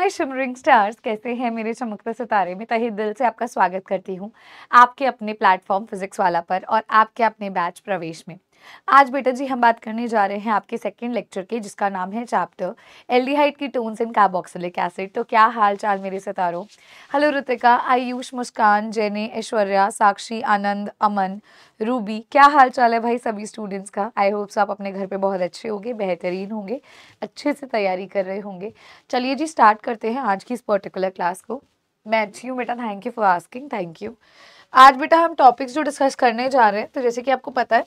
हाय shimmering stars, कैसे हैं मेरे चमकते सितारे। में तहे दिल से आपका स्वागत करती हूँ आपके अपने प्लेटफॉर्म फिजिक्स वाला पर और आपके अपने बैच प्रवेश में। आज बेटा जी हम बात करने जा रहे हैं आपके सेकंड लेक्चर की, जिसका नाम है चैप्टर एल्डिहाइड कीटोन्स इन कार्बोक्सिलिक एसिड। तो क्या हाल चाल मेरे सितारों। हेलो ऋतिका, आयुष, मुस्कान, जेने, ऐश्वर्या, साक्षी, आनंद, अमन, रूबी, क्या हाल चाल है भाई सभी स्टूडेंट्स का। आई होप आप अपने घर पे बहुत अच्छे होंगे, बेहतरीन होंगे, अच्छे से तैयारी कर रहे होंगे। चलिए जी स्टार्ट करते हैं आज की इस पर्टिकुलर क्लास को। मैं अच्छी हूँ बेटा, thank you for asking, thank you. आज बेटा हम टॉपिक्स जो डिस्कस करने जा रहे हैं, तो जैसे कि आपको पता है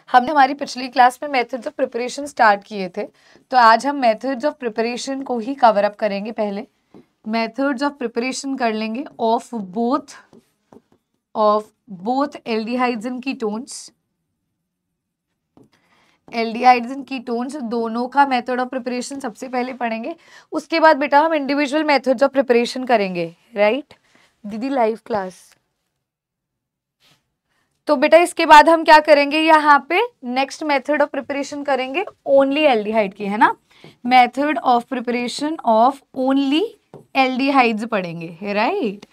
हमने हमारी पिछली क्लास में मेथड्स ऑफ प्रिपरेशन स्टार्ट किए थे, तो आज हम मेथड्स ऑफ प्रिपरेशन को ही कवर अप करेंगे। पहले मेथड्स ऑफ प्रिपरेशन कर लेंगे of both aldehydes and ketones. Aldehydes and ketones दोनों का मेथड ऑफ प्रिपरेशन सबसे पहले पढ़ेंगे। उसके बाद बेटा हम इंडिविजुअल मेथड्स ऑफ प्रिपरेशन करेंगे, राइट दीदी लाइव क्लास। तो बेटा इसके बाद हम क्या करेंगे, यहाँ पे नेक्स्ट मेथड ऑफ प्रिपरेशन करेंगे ओनली एल्डिहाइड की, है ना। Method of preparation of only aldehydes पढ़ेंगे, राइट।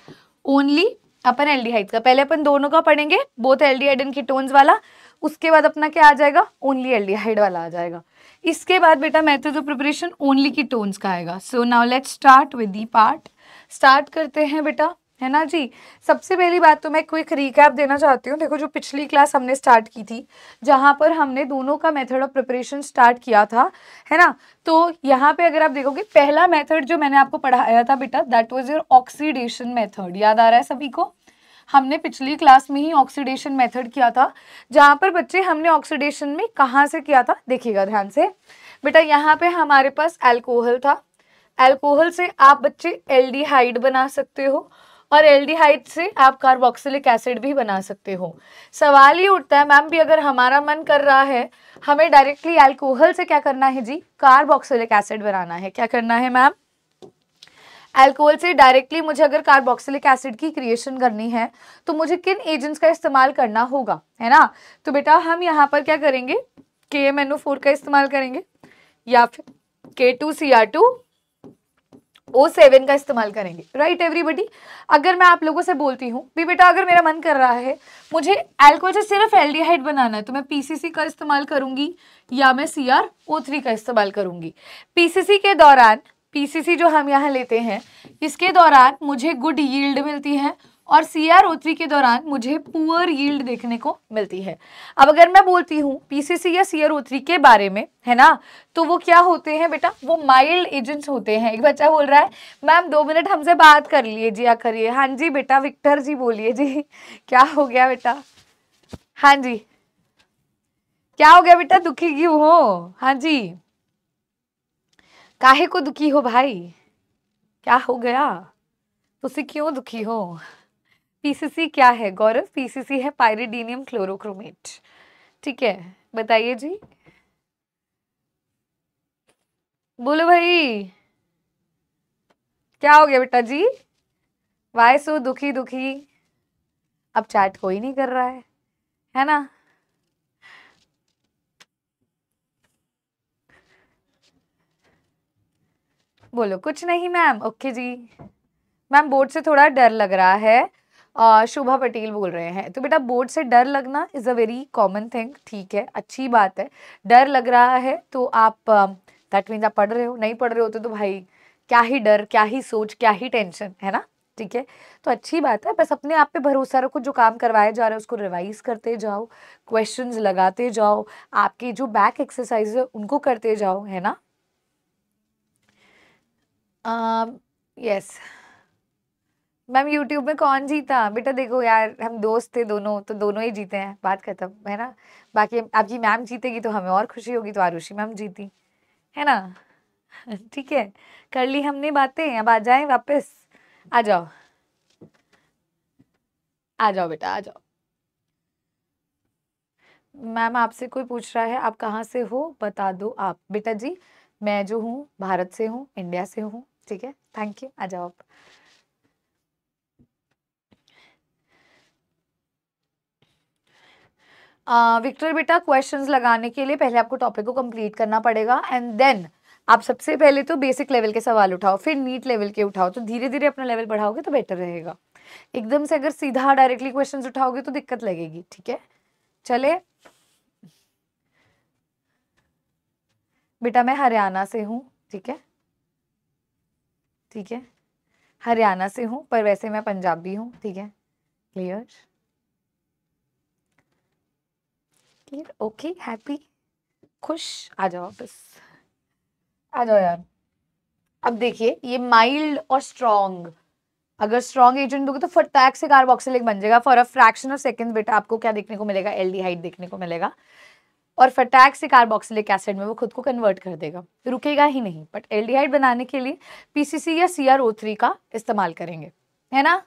ओनली अपन एल्डिहाइड्स का, पहले अपन दोनों का पढ़ेंगे, बोथ एल्डिहाइड एंड कीटोन्स वाला। उसके बाद अपना क्या आ जाएगा, ओनली एल्डिहाइड वाला आ जाएगा। इसके बाद बेटा method of preparation only ketones का आएगा। So now let's start with the part. Start करते हैं बेटा, है ना जी। सबसे पहली बात तो मैं क्विक रिकैप देना चाहती हूँ। देखो जो पिछली क्लास हमने स्टार्ट की थी, जहाँ पर हमने दोनों का मेथड ऑफ प्रिपरेशन स्टार्ट किया था, है ना। तो यहाँ पे अगर आप देखोगे पहला मेथड जो मैंने आपको पढ़ाया था बेटा, that was your oxidation method. याद आ रहा है सभी को, हमने पिछली क्लास में ही ऑक्सीडेशन मेथड किया था। जहाँ पर बच्चे हमने ऑक्सीडेशन में कहाँ से किया था, देखिएगा ध्यान से बेटा। यहाँ पे हमारे पास अल्कोहल था, अल्कोहल से आप बच्चे एल्डिहाइड बना सकते हो और एल्डिहाइड से आप कार्बोक्सिलिक एसिड भी बना सकते हो। सवाल ये उठता है मैम भी अगर हमारा मन कर रहा है हमें डायरेक्टली अल्कोहल से क्या करना है जी, कार्बोक्सिलिक एसिड बनाना है। क्या करना है मैम, अल्कोहल से डायरेक्टली मुझे अगर कार्बोक्सिलिक एसिड की क्रिएशन करनी है तो मुझे किन एजेंट्स का इस्तेमाल करना होगा, है ना। तो बेटा हम यहाँ पर क्या करेंगे, KMnO4 का इस्तेमाल करेंगे या फिर K2Cr2O7 का इस्तेमाल करेंगे, राइट एवरीबडी। अगर मैं आप लोगों से बोलती हूँ भी बेटा अगर मेरा मन कर रहा है मुझे अल्कोहल से सिर्फ एल्डिहाइड बनाना है, तो मैं PCC का इस्तेमाल करूंगी या मैं CrO3 का इस्तेमाल करूंगी। PCC जो हम यहाँ लेते हैं इसके दौरान मुझे गुड यील्ड मिलती है और CrO3 के दौरान मुझे पुअर यील्ड देखने को मिलती है। अब अगर मैं बोलती हूँ PCC या CrO3 के बारे में, है ना, तो वो क्या होते हैं बेटा, वो माइल्ड एजेंट्स होते हैं। एक बच्चा बोल रहा है मैम 2 मिनट हमसे बात कर लीजिए करिए। हाँ जी बेटा, विक्टर जी बोलिए जी। क्या हो गया बेटा, हाँ जी क्या हो गया बेटा, दुखी क्यों हो। हाँ जी, काहे को दुखी हो भाई, क्या हो गया, तुसी क्यों दुखी हो। PCC क्या है गौरव, PCC है पाइरिडीनियम क्लोरोक्रोमेट, ठीक है। बताइए जी, बोलो भाई क्या हो गया बेटा जी, वाई सो दुखी दुखी। अब चैट कोई नहीं कर रहा है ना। बोलो कुछ नहीं मैम, ओके जी। मैम बोर्ड से थोड़ा डर लग रहा है, शुभा पटेल बोल रहे हैं। तो बेटा बोर्ड से डर लगना is a very common thing, ठीक है, अच्छी बात है। डर लग रहा है तो आप दैट मीन्स आप पढ़ रहे हो, नहीं पढ़ रहे होते तो भाई क्या ही डर, क्या ही सोच, क्या ही टेंशन, है ना, ठीक है। तो अच्छी बात है, बस अपने आप पे भरोसा रखो, जो काम करवाया जा रहा है उसको रिवाइज करते जाओ, क्वेश्चंस लगाते जाओ, आपके जो बैक एक्सरसाइज है उनको करते जाओ, है ना। यस मैम, यूट्यूब में कौन जीता बेटा, देखो यार हम दोस्त थे दोनों, तो दोनों ही जीते हैं, बात खत्म, है ना। बाकी आपकी मैम जीतेगी तो हमें और खुशी होगी, तो आरुषि मैम जीती, है ना। ठीक है, कर ली हमने बातें, अब आ जाए वापस, आ जाओ, आ जाओ बेटा आ जाओ। मैम आपसे कोई पूछ रहा है आप कहाँ से हो, बता दो आप। बेटा जी मैं जो हूँ भारत से हूँ, इंडिया से हूँ, ठीक है, थैंक यू, आ जाओ आप। विक्टर बेटा क्वेश्चंस लगाने के लिए पहले आपको टॉपिक को कंप्लीट करना पड़ेगा एंड देन आप सबसे पहले तो बेसिक लेवल के सवाल उठाओ, फिर नीट लेवल के उठाओ, तो धीरे धीरे अपना लेवल बढ़ाओगे तो बेटर रहेगा। एकदम से अगर सीधा डायरेक्टली क्वेश्चंस उठाओगे तो दिक्कत लगेगी, ठीक है। चले बेटा, मैं हरियाणा से हूँ, ठीक है, ठीक है, हरियाणा से हूँ, पर वैसे मैं पंजाबी हूँ, ठीक है। क्लियर, क्लियर, ओके, हैप्पी, खुश, आ जाओ वापस, आ जाओ यार। अब देखिए ये माइल्ड और स्ट्रॉन्ग, अगर स्ट्रॉन्ग एजेंट दोगे तो फटाक से कार्बोक्सिलिक बन जाएगा। For a fraction of second बेटा आपको क्या देखने को मिलेगा, एल्डिहाइड देखने को मिलेगा, और फटाक से कार्बोक्सिलिक एसिड में वो खुद को कन्वर्ट कर देगा, रुकेगा ही नहीं। बट एल्डिहाइड बनाने के लिए पीसीसी या CrO3 का इस्तेमाल करेंगे, है ना,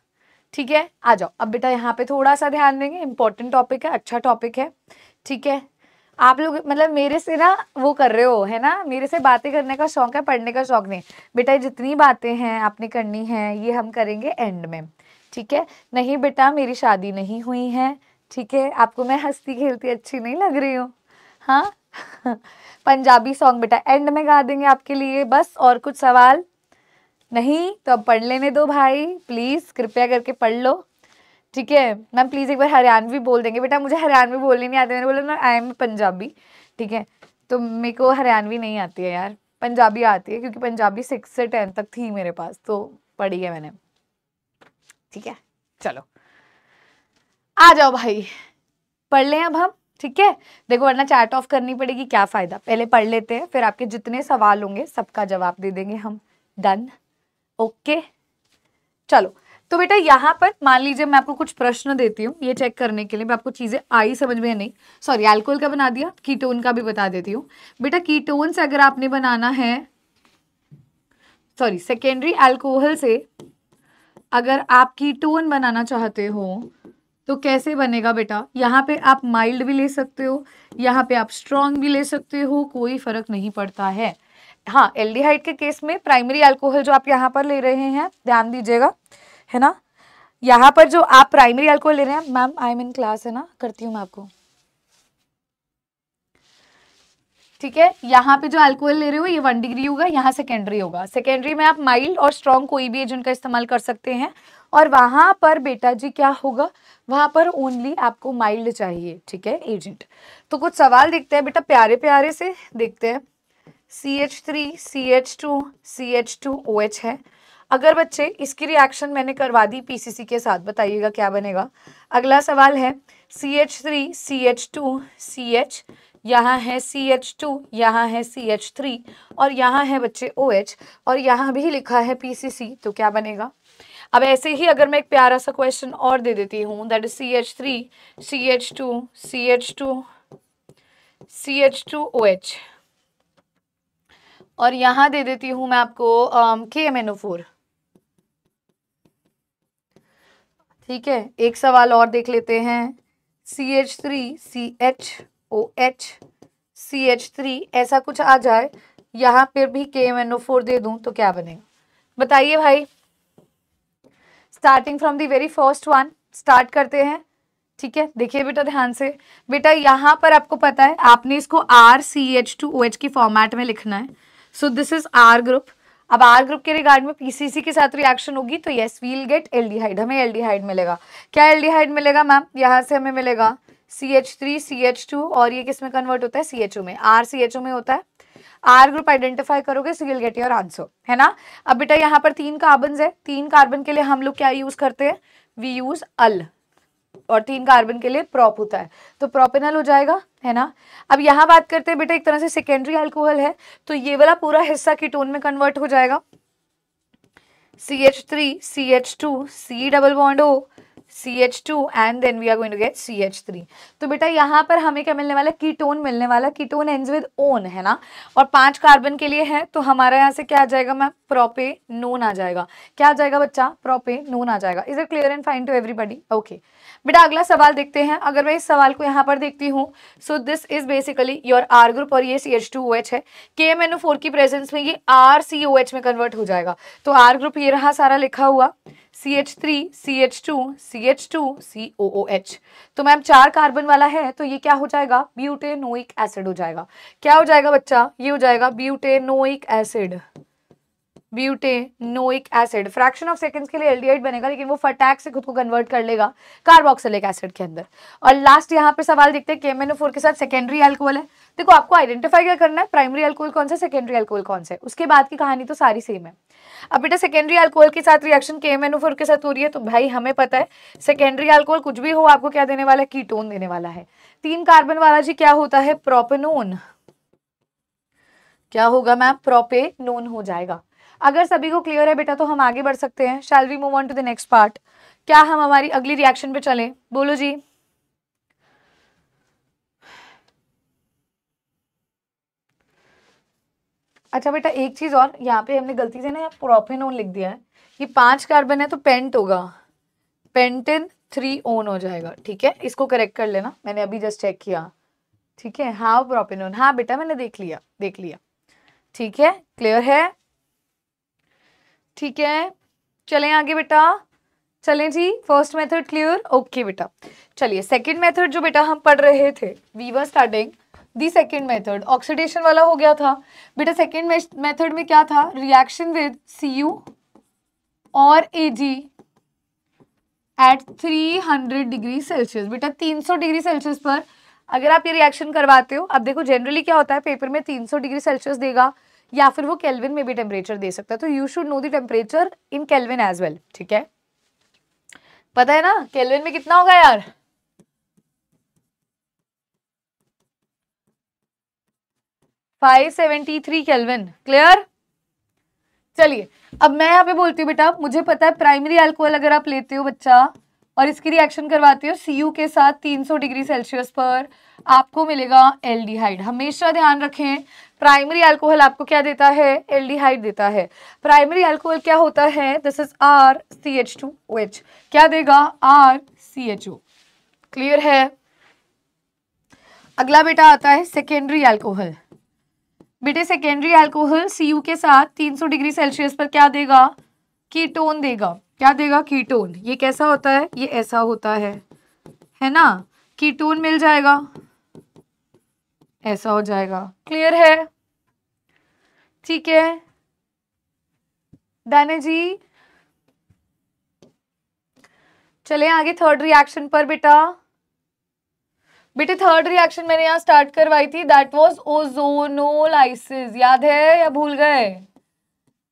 ठीक है। आ जाओ अब बेटा, यहाँ पे थोड़ा सा ध्यान देंगे, इंपॉर्टेंट टॉपिक है, अच्छा टॉपिक है, ठीक है। आप लोग मतलब मेरे से ना वो कर रहे हो, है ना, मेरे से बातें करने का शौक है, पढ़ने का शौक नहीं। बेटा जितनी बातें हैं आपने करनी है ये हम करेंगे एंड में, ठीक है। नहीं बेटा मेरी शादी नहीं हुई है, ठीक है, आपको मैं हंसती खेलती अच्छी नहीं लग रही हूँ, हाँ। पंजाबी सॉन्ग बेटा एंड में गा देंगे आपके लिए बस। और कुछ सवाल नहीं तो अब पढ़ लेने दो भाई, प्लीज कृपया करके पढ़ लो, ठीक है। मैम प्लीज एक बार हरियाणवी बोल देंगे बेटा, मुझे हरियाणवी बोलनी नहीं आती, मैंने बोला ना आई एम पंजाबी, ठीक है, तो मेरे को हरियाणवी नहीं आती है यार, पंजाबी आती है, क्योंकि पंजाबी 6 से 10 तक थी मेरे पास, तो पढ़ी है मैंने, ठीक है। चलो आ जाओ भाई, पढ़ लें अब हम, ठीक है। देखो वरना चैट ऑफ करनी पड़ेगी, क्या फायदा, पहले पढ़ लेते हैं, फिर आपके जितने सवाल होंगे सबका जवाब दे देंगे हम, डन, ओके। चलो तो बेटा यहाँ पर मान लीजिए मैं आपको कुछ प्रश्न देती हूँ, ये चेक करने के लिए मैं आपको चीजें आई समझ में नहीं, सॉरी अल्कोहल का बना दिया, कीटोन का भी बता देती हूँ। बेटा कीटोन से अगर आपने बनाना है, सॉरी सेकेंडरी अल्कोहल से अगर आप कीटोन बनाना चाहते हो तो कैसे बनेगा बेटा, यहाँ पे आप माइल्ड भी ले सकते हो, यहाँ पे आप स्ट्रॉन्ग भी ले सकते हो, कोई फर्क नहीं पड़ता है। हाँ एल्डिहाइड के केस में प्राइमरी अल्कोहल जो आप यहाँ पर ले रहे हैं, ध्यान दीजिएगा, है ना, यहाँ पर जो आप प्राइमरी अल्कोहल ले रहे हैं, ma'am I am in class, है ना, करती हूँ मैं आपको, ठीक है। यहाँ पे जो अल्कोहल ले रहे हो ये 1 डिग्री होगा, यहाँ सेकेंडरी होगा, सेकेंडरी में आप माइल्ड और स्ट्रॉन्ग कोई भी एजेंट का इस्तेमाल कर सकते हैं, और वहां पर बेटा जी क्या होगा, वहां पर ओनली आपको माइल्ड चाहिए, ठीक है, एजेंट। तो कुछ सवाल देखते हैं बेटा, प्यारे प्यारे से देखते हैं। CH3 CH2 CH2OH है, अगर बच्चे इसकी रिएक्शन मैंने करवा दी पीसीसी के साथ, बताइएगा क्या बनेगा। अगला सवाल है CH3 CH2 CH, यहाँ है CH2, यहाँ है CH3, और यहाँ है बच्चे OH, और यहाँ भी लिखा है PCC, तो क्या बनेगा। अब ऐसे ही अगर मैं एक प्यारा सा क्वेश्चन और दे देती हूँ, that is CH3 CH2 CH2 CH2OH, और यहाँ दे देती हूँ मैं आपको KMNO4, ठीक है। एक सवाल और देख लेते हैं, CH3 CHOH CH3, ऐसा कुछ आ जाए, यहाँ पर भी KMNO4 दे दूं तो क्या बनेगा, बताइए भाई। Starting from the very first one start करते हैं, ठीक है। देखिए बेटा ध्यान से, बेटा यहाँ पर आपको पता है आपने इसको RCH2OH की फॉर्मेट में लिखना है, so this is R group. अब R ग्रुप के रिगार्ड में PCC के साथ रिएक्शन होगी तो यस वील गेट एल्डिहाइड, हमें एल्डिहाइड मिलेगा। क्या एल्डिहाइड मिलेगा मैम, यहाँ से हमें मिलेगा CH3 CH2, और ये किस में कन्वर्ट होता है, CHO में, RCHO में होता है। R ग्रुप आइडेंटिफाई करोगे so you will get your answer, है ना। अब बेटा यहाँ पर 3 कार्बन है, 3 कार्बन के लिए हम लोग क्या यूज करते हैं, वी यूज अल, और 3 कार्बन के लिए प्रॉप होता है, तो प्रोपेनल हो जाएगा, है ना। अब यहाँ बात करते हैं बेटा, एक तरह से सेकेंडरी अल्कोहल है, तो ये वाला पूरा हिस्सा कीटोन में कन्वर्ट हो जाएगा, CH3 CH2 C double bond O CH2 and then we are going to get CH3। तो बेटा यहाँ पर हमें क्या मिलने वाला है, कीटोन मिलने वाला, कीटोन एंड्स विद ओन, है ना, और 5 कार्बन के लिए है, तो हमारा यहाँ से क्या आ जाएगा मैम, प्रोपेनोन आ जाएगा। क्या आ जाएगा बच्चा, प्रोपेनोन आ जाएगा। Is it clear and fine to everybody, okay. बेटा अगला सवाल देखते हैं, अगर मैं इस सवाल को यहाँ पर देखती हूँ, so this is basically your R group और ये CH2OH है, KMNO4 की प्रेजेंस में ये RCOH में कन्वर्ट हो जाएगा, तो R ग्रुप ये रहा सारा लिखा हुआ, CH3, CH2, CH2, COOH। तो मैम 4 कार्बन वाला है तो ये क्या हो जाएगा, ब्यूटेनोइक एसिड हो जाएगा। क्या हो जाएगा बच्चा, ये हो जाएगा butanoic acid, butanoic acid. Fraction of seconds के लिए एल्डिहाइड बनेगा, लेकिन वो फटाक से खुद को कन्वर्ट कर लेगा कार्बोक्सिलिक एसिड के अंदर। और लास्ट यहाँ पे सवाल देखते हैं, KMnO4 के साथ सेकेंडरी अल्कोहल है। देखो आपको आइडेंटिफाई क्या करना है, प्राइमरी अल्कोहल कौन सा, सेकेंडरी अल्कोहल कौन सा है, उसके बाद की कहानी तो सारी सेम है। अब बेटा सेकेंडरी अल्कोहल के साथ रिएक्शन KMnO4 के साथ हो रही है, तो भाई हमें पता है सेकेंडरी अल्कोहल कुछ भी हो आपको क्या देने वाला है, कीटोन देने वाला है। 3 कार्बन वाला जी क्या होता है, प्रोपेनोन। क्या होगा मैम, प्रोपेनोन हो जाएगा। अगर सभी को क्लियर है बेटा तो हम आगे बढ़ सकते हैं। Shall we move on to the next part. क्या हम हमारी अगली रिएक्शन पे चलें, बोलो जी। अच्छा बेटा एक चीज और, यहाँ पे हमने गलती से ना यहाँ प्रोपेनोन लिख दिया है, ये 5 कार्बन है तो पेंट होगा, पेंटेन 3 ओन हो जाएगा। ठीक है, इसको करेक्ट कर लेना, मैंने अभी जस्ट चेक किया। ठीक है, हाँ प्रोपेनोन, हाँ बेटा मैंने देख लिया देख लिया। ठीक है, क्लियर है। ठीक है, चलें आगे बेटा, चलें जी। फर्स्ट मेथड क्लियर, ओके बेटा। चलिए सेकंड मेथड जो बेटा हम पढ़ रहे थे, we were starting the second method, oxidation वाला हो गया था बेटा। सेकंड मेथड में क्या था, रिएक्शन विद Cu और Ag एट 300 डिग्री सेल्सियस। बेटा 300 डिग्री सेल्सियस पर अगर आप ये रिएक्शन करवाते हो, अब देखो जनरली क्या होता है पेपर में 300 डिग्री सेल्सियस देगा या फिर वो केल्विन में भी टेम्परेचर दे सकता है, तो you should know the temperature in kelvin as well. ठीक है, पता है ना केल्विन में कितना होगा यार, 573 केल्विन। क्लियर। चलिए अब मैं यहाँ पे बोलती हूँ बेटा, मुझे पता है प्राइमरी अल्कोहल अगर आप लेते हो बच्चा और इसकी रिएक्शन करवाते हो Cu के साथ 300 डिग्री सेल्सियस पर, आपको मिलेगा एल्डिहाइड। हमेशा ध्यान रखें प्राइमरी अल्कोहल आपको क्या देता है, एल्डिहाइड देता है। प्राइमरी अल्कोहल क्या होता है, दिस इज RCH2OH, क्या देगा, RCHO। क्लियर है। अगला बेटा आता है सेकेंडरी अल्कोहल। बेटे सेकेंडरी अल्कोहल Cu के साथ 300 डिग्री सेल्सियस पर क्या देगा, कीटोन देगा। क्या देगा, कीटोन। ये कैसा होता है, ये ऐसा होता है ना, कीटोन मिल जाएगा, ऐसा हो जाएगा। क्लियर है। ठीक है दाने जी, चले आगे थर्ड रिएक्शन पर बेटा। बेटे थर्ड रिएक्शन मैंने यहाँ स्टार्ट करवाई थी, दैट वाज ओजोनोलाइसिस। याद है या भूल गए,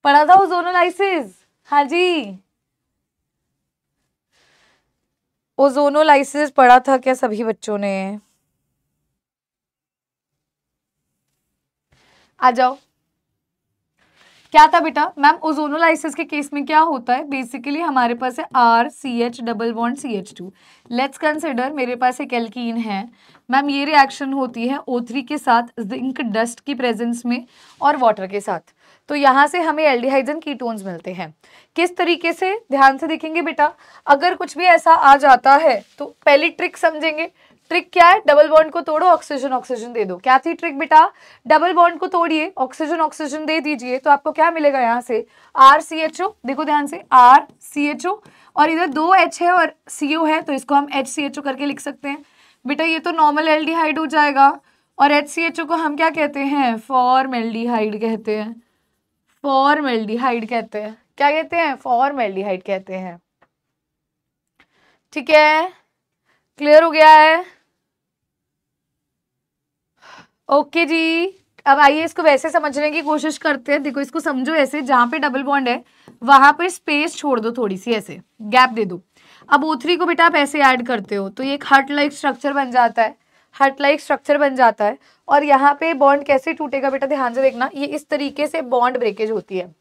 पढ़ा था ओजोनोलाइसिस। हाँ जी, ओजोनोलाइसिस पढ़ा था क्या सभी बच्चों ने, आ जाओ। क्या था बेटा, मैम ओजोनोलाइसिस के केस में क्या होता है, बेसिकली हमारे पास है RCH double bond CH2। Let's consider मेरे पास एक एल्कीन है मैम, ये रिएक्शन होती है O3 के साथ जिंक डस्ट की प्रेजेंस में और वाटर के साथ, तो यहाँ से हमें एल्डिहाइड्स एंड कीटोन्स मिलते हैं। किस तरीके से, ध्यान से देखेंगे बेटा, अगर कुछ भी ऐसा आ जाता है तो पहली ट्रिक समझेंगे। ट्रिक क्या है, डबल बॉन्ड को तोड़ो, ऑक्सीजन ऑक्सीजन दे दो। क्या थी ट्रिक बेटा, डबल बॉन्ड को तोड़िए, ऑक्सीजन ऑक्सीजन दे दीजिए, तो आपको क्या मिलेगा यहाँ से, RCHO। देखो ध्यान से, RCHO, और इधर 2 H है और CO है, तो इसको हम HCHO करके लिख सकते हैं। बेटा ये तो नॉर्मल एल्डिहाइड हो जाएगा, और HCHO को हम क्या कहते हैं, फॉर्मल्डिहाइड कहते हैं, फॉर्मल्डिहाइड कहते हैं। क्या कहते हैं, फॉर्मल्डिहाइड कहते हैं। ठीक है, क्लियर हो गया है। ओके जी, अब आइए इसको वैसे समझने की कोशिश करते हैं। देखो इसको समझो ऐसे, जहां पे डबल बॉन्ड है वहां पर स्पेस छोड़ दो, थोड़ी सी ऐसे गैप दे दो। अब O3 को बेटा आप ऐसे ऐड करते हो तो ये एक हर्ट लाइक स्ट्रक्चर बन जाता है, हर्ट लाइक स्ट्रक्चर बन जाता है। और यहाँ पे बॉन्ड कैसे टूटेगा बेटा, ध्यान से देखना, ये इस तरीके से बॉन्ड ब्रेकेज होती है।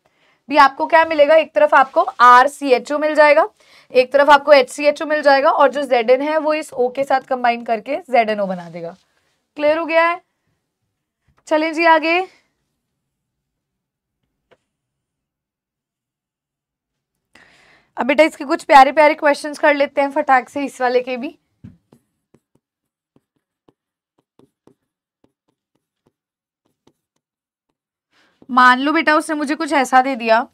भी आपको क्या मिलेगा, एक तरफ आपको RCHO मिल जाएगा, एक तरफ आपको HCHO मिल जाएगा, और जो Zn है वो इस O के साथ कंबाइन करके ZNO बना देगा। क्लियर हो गया है। चलें जी आगे। अब बेटा इसके कुछ प्यारे प्यारे क्वेश्चंस कर लेते हैं फटाक से, इस वाले के भी। मान लो बेटा उसने मुझे कुछ ऐसा दे दिया,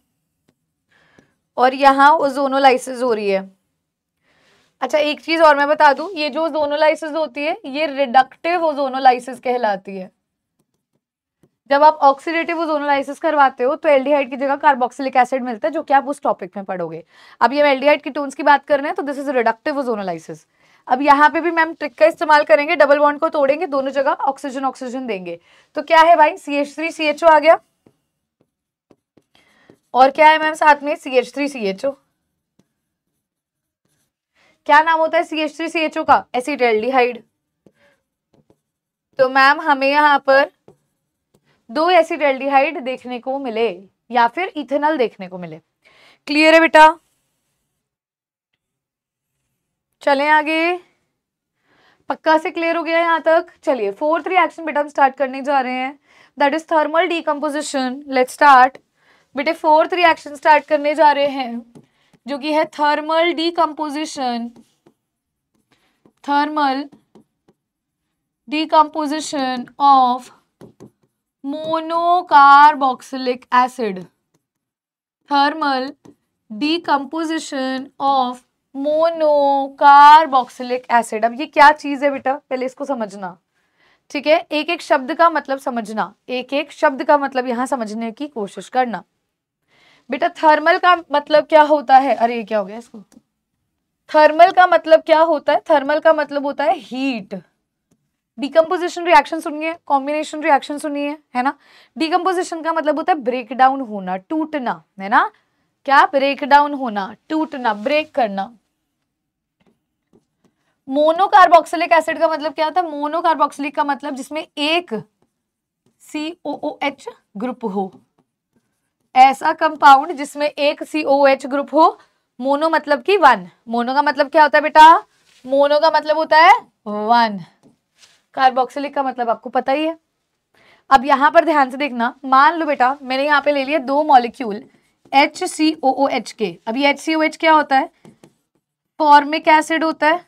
और यहाँ ओजोनोलाइसिस हो रही है। अच्छा एक चीज और मैं बता दूं, ये जो ओजोनोलाइसिस होती है ये रिडक्टिव ओजोनोलाइसिस कहलाती है। जब आप ऑक्सीडेटिव ओजोनोलाइसिस करवाते हो तो एल्डिहाइड की जगह कार्बोक्सिलिक एसिड मिलता है, जो कि आप उस टॉपिक में पढ़ोगे। अब ये एल्डिहाइड की टोन्स की बात कर रहे हैं तो दिस इज रिडक्टिव ओजोनोलाइसिस। अब यहाँ पे भी मैम ट्रिक का इस्तेमाल करेंगे, डबल बॉन्ड को तोड़ेंगे, दोनों जगह ऑक्सीजन ऑक्सीजन देंगे। तो क्या है भाई, CH3CHO आ गया, और क्या है मैम साथ में, CH3CHO। क्या नाम होता है CH3CHO का, एसिटाल्डिहाइड। तो मैम हमें यहाँ पर 2 एसिटाल्डिहाइड देखने को मिले या फिर इथेनॉल देखने को मिले। क्लियर है बेटा, चलें आगे, पक्का से क्लियर हो गया यहाँ तक। चलिए 4th रिएक्शन बेटा हम स्टार्ट करने जा रहे हैं, that is thermal decomposition. Let's start बेटे, 4th रिएक्शन स्टार्ट करने जा रहे हैं जो कि है thermal decomposition. Thermal decomposition of monocarboxylic acid. Thermal decomposition of monocarboxylic acid. अब ये क्या चीज है बेटा, पहले इसको समझना, ठीक है। एक एक शब्द का मतलब समझना, एक एक शब्द का मतलब यहां समझने की कोशिश करना। बेटा थर्मल का मतलब क्या होता है, अरे क्या हो गया इसको, थर्मल का मतलब क्या होता है, थर्मल का मतलब होता है हीट। डिकम्पोजिशन रिएक्शन सुनिए, कॉम्बिनेशन रिएक्शन सुनिए, है ना। डिकम्पोजिशन का मतलब होता है ब्रेक डाउन होना, टूटना, है ना। क्या, ब्रेक डाउन होना, टूटना, ब्रेक करना। मोनोकार्बोक्सिलिक एसिड का मतलब क्या था, मोनोकार्बोक्सिलिक का मतलब जिसमें एक COOH ग्रुप हो, ऐसा कंपाउंड जिसमें एक COOH ग्रुप हो। मोनो मतलब कि 1, मोनो का मतलब क्या होता है बेटा, मोनो का मतलब होता है 1, कार्बोक्सिलिक का मतलब आपको पता ही है। अब यहां पर ध्यान से देखना, मान लो बेटा मैंने यहाँ पे ले लिया 2 मॉलिक्यूल HCOOH के। अब ये HCOH क्या होता है, फॉर्मिक एसिड होता है,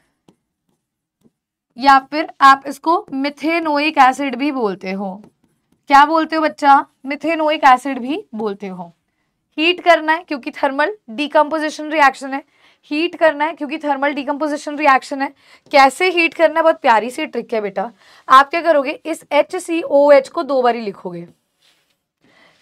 या फिर आप इसको मिथेनोइक एसिड भी बोलते हो। क्या बोलते हो बच्चा, मिथेनोइक एसिड भी बोलते हो। हीट करना है क्योंकि थर्मल डीकम्पोजिशन रिएक्शन है, हीट करना है क्योंकि थर्मल डीकम्पोजिशन रिएक्शन है। कैसे हीट करना है, बहुत प्यारी सी ट्रिक है बेटा। आप क्या करोगे, इस HCOH को 2 बारी लिखोगे।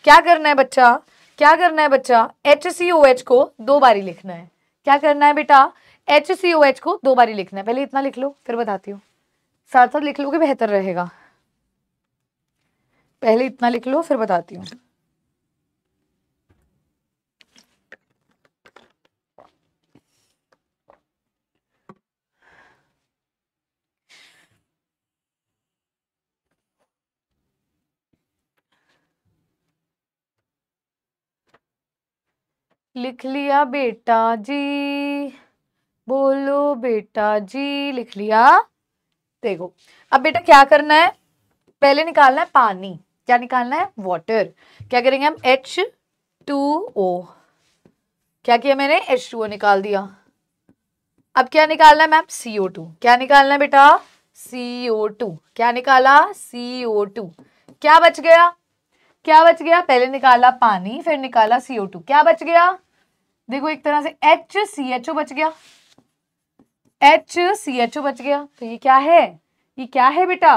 क्या करना है बच्चा, क्या करना है बच्चा, HCOH को 2 बारी लिखना है। क्या करना है बेटा, HCOH को 2 बारी लिखना है। पहले इतना लिख लो फिर बताती हूँ, साथ साथ लिख लोगे बेहतर रहेगा। पहले इतना लिख लो फिर बताती हूँ। लिख लिया बेटा जी, बोलो बेटा जी, लिख लिया। देखो अब बेटा क्या करना है, पहले निकालना है पानी। क्या निकालना है, वाटर। क्या करेंगे हम, H2O। क्या किया मैंने, H2O निकाल दिया। अब क्या निकालना है मैम, CO2। क्या निकालना है बेटा, CO2। क्या निकाला, CO2। क्या बच गया, क्या बच गया, पहले निकाला पानी फिर निकाला CO2, क्या बच गया, देखो एक तरह से HCHO बच गया, HCHO बच गया। तो ये क्या है, ये क्या है बेटा,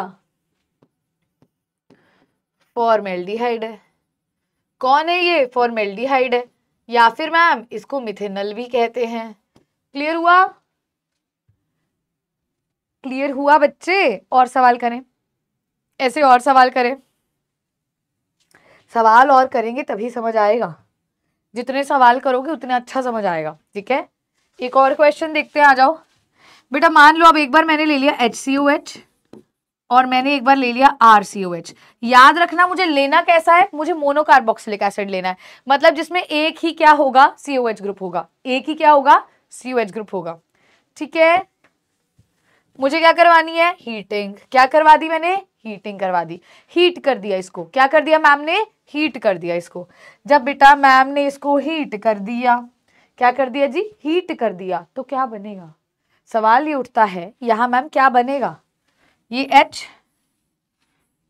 फॉर्मेल्डिहाइड है। कौन है ये, फॉर्मेल्डिहाइड है, या फिर मैम इसको मिथेनॉल भी कहते हैं। क्लियर हुआ, क्लियर हुआ बच्चे। और सवाल करें, ऐसे और सवाल करें, सवाल और करेंगे तभी समझ आएगा, जितने सवाल करोगे उतने अच्छा समझ आएगा, ठीक है। एक और क्वेश्चन देखते हैं, आ जाओ बेटा। मान लो अब एक बार मैंने ले लिया HCOH और मैंने एक बार ले लिया RCOH। याद रखना मुझे लेना कैसा है, मुझे मोनोकार्बोक्सिलिक एसिड लेना है, मतलब जिसमें एक ही क्या होगा, COH ग्रुप होगा, एक ही क्या होगा, COH ग्रुप होगा, ठीक है। मुझे क्या करवानी है, हीटिंग। क्या करवा दी मैंने, हीटिंग करवा दी, हीट कर दिया इसको। क्या कर दिया मैम ने, हीट कर दिया इसको। जब बेटा मैम ने इसको हीट कर दिया, क्या कर दिया जी, हीट कर दिया, तो क्या बनेगा, सवाल ये उठता है यहां मैम क्या बनेगा, ये H,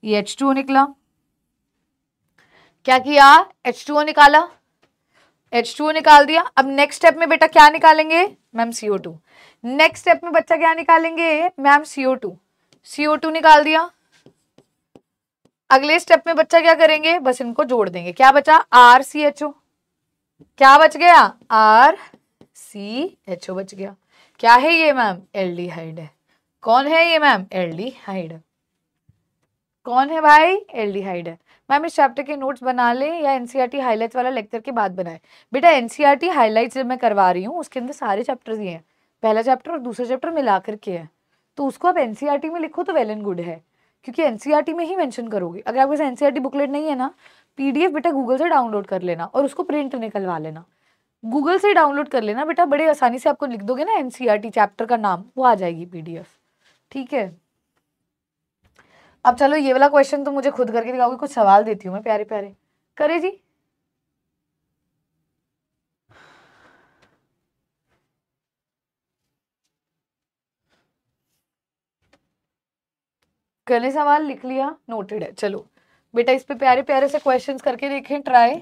ये H2O निकला। क्या किया, H2O निकाला, H2O निकाल दिया। अब नेक्स्ट स्टेप में बेटा क्या निकालेंगे मैम CO2। नेक्स्ट स्टेप में बच्चा क्या निकालेंगे मैम CO2। CO2 निकाल दिया। अगले स्टेप में बच्चा क्या करेंगे बस इनको जोड़ देंगे। क्या बचा RCHO। क्या बच गया RCHO बच गया। क्या है ये मैम एल्डिहाइड है। कौन है ये मैम एल्डिहाइड। कौन है भाई एल्डिहाइड है। मैम इस चैप्टर के नोट्स बना ले या एनसीईआरटी हाइलाइट्स वाला लेक्चर के बाद बनाए। बेटा एनसीईआरटी हाइलाइट्स जब मैं करवा रही हूँ उसके अंदर सारे चैप्टर्स ही हैं। पहला चैप्टर और दूसरा चैप्टर मिला करके है, तो उसको आप एनसीईआरटी में लिखो तो वेल एंड गुड है, क्योंकि एनसीईआरटी में ही मेंशन करोगे। अगर आपके पास एनसीईआरटी बुकलेट नहीं है ना, पीडीएफ बेटा गूगल से डाउनलोड कर लेना और उसको प्रिंट निकलवा लेना। गूगल से डाउनलोड कर लेना बेटा, बड़े आसानी से आपको लिख दोगे ना एनसीईआरटी चैप्टर का नाम, वो आ जाएगी पीडीएफ। ठीक है, अब चलो ये वाला क्वेश्चन तो मुझे खुद करके दिखाओगे। कुछ सवाल देती हूँ मैं प्यारे प्यारे, करे जी। करने सवाल लिख लिया, नोटेड है। चलो बेटा इस पे प्यारे प्यारे से क्वेश्चंस करके देखें ट्राई।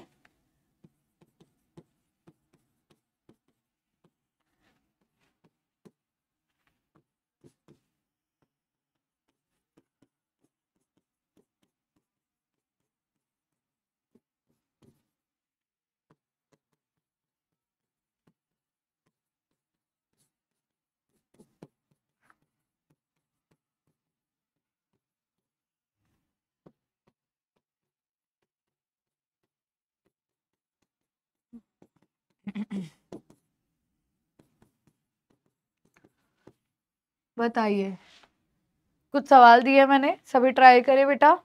बताइए, कुछ सवाल दिए मैंने, सभी ट्राई करें बेटा,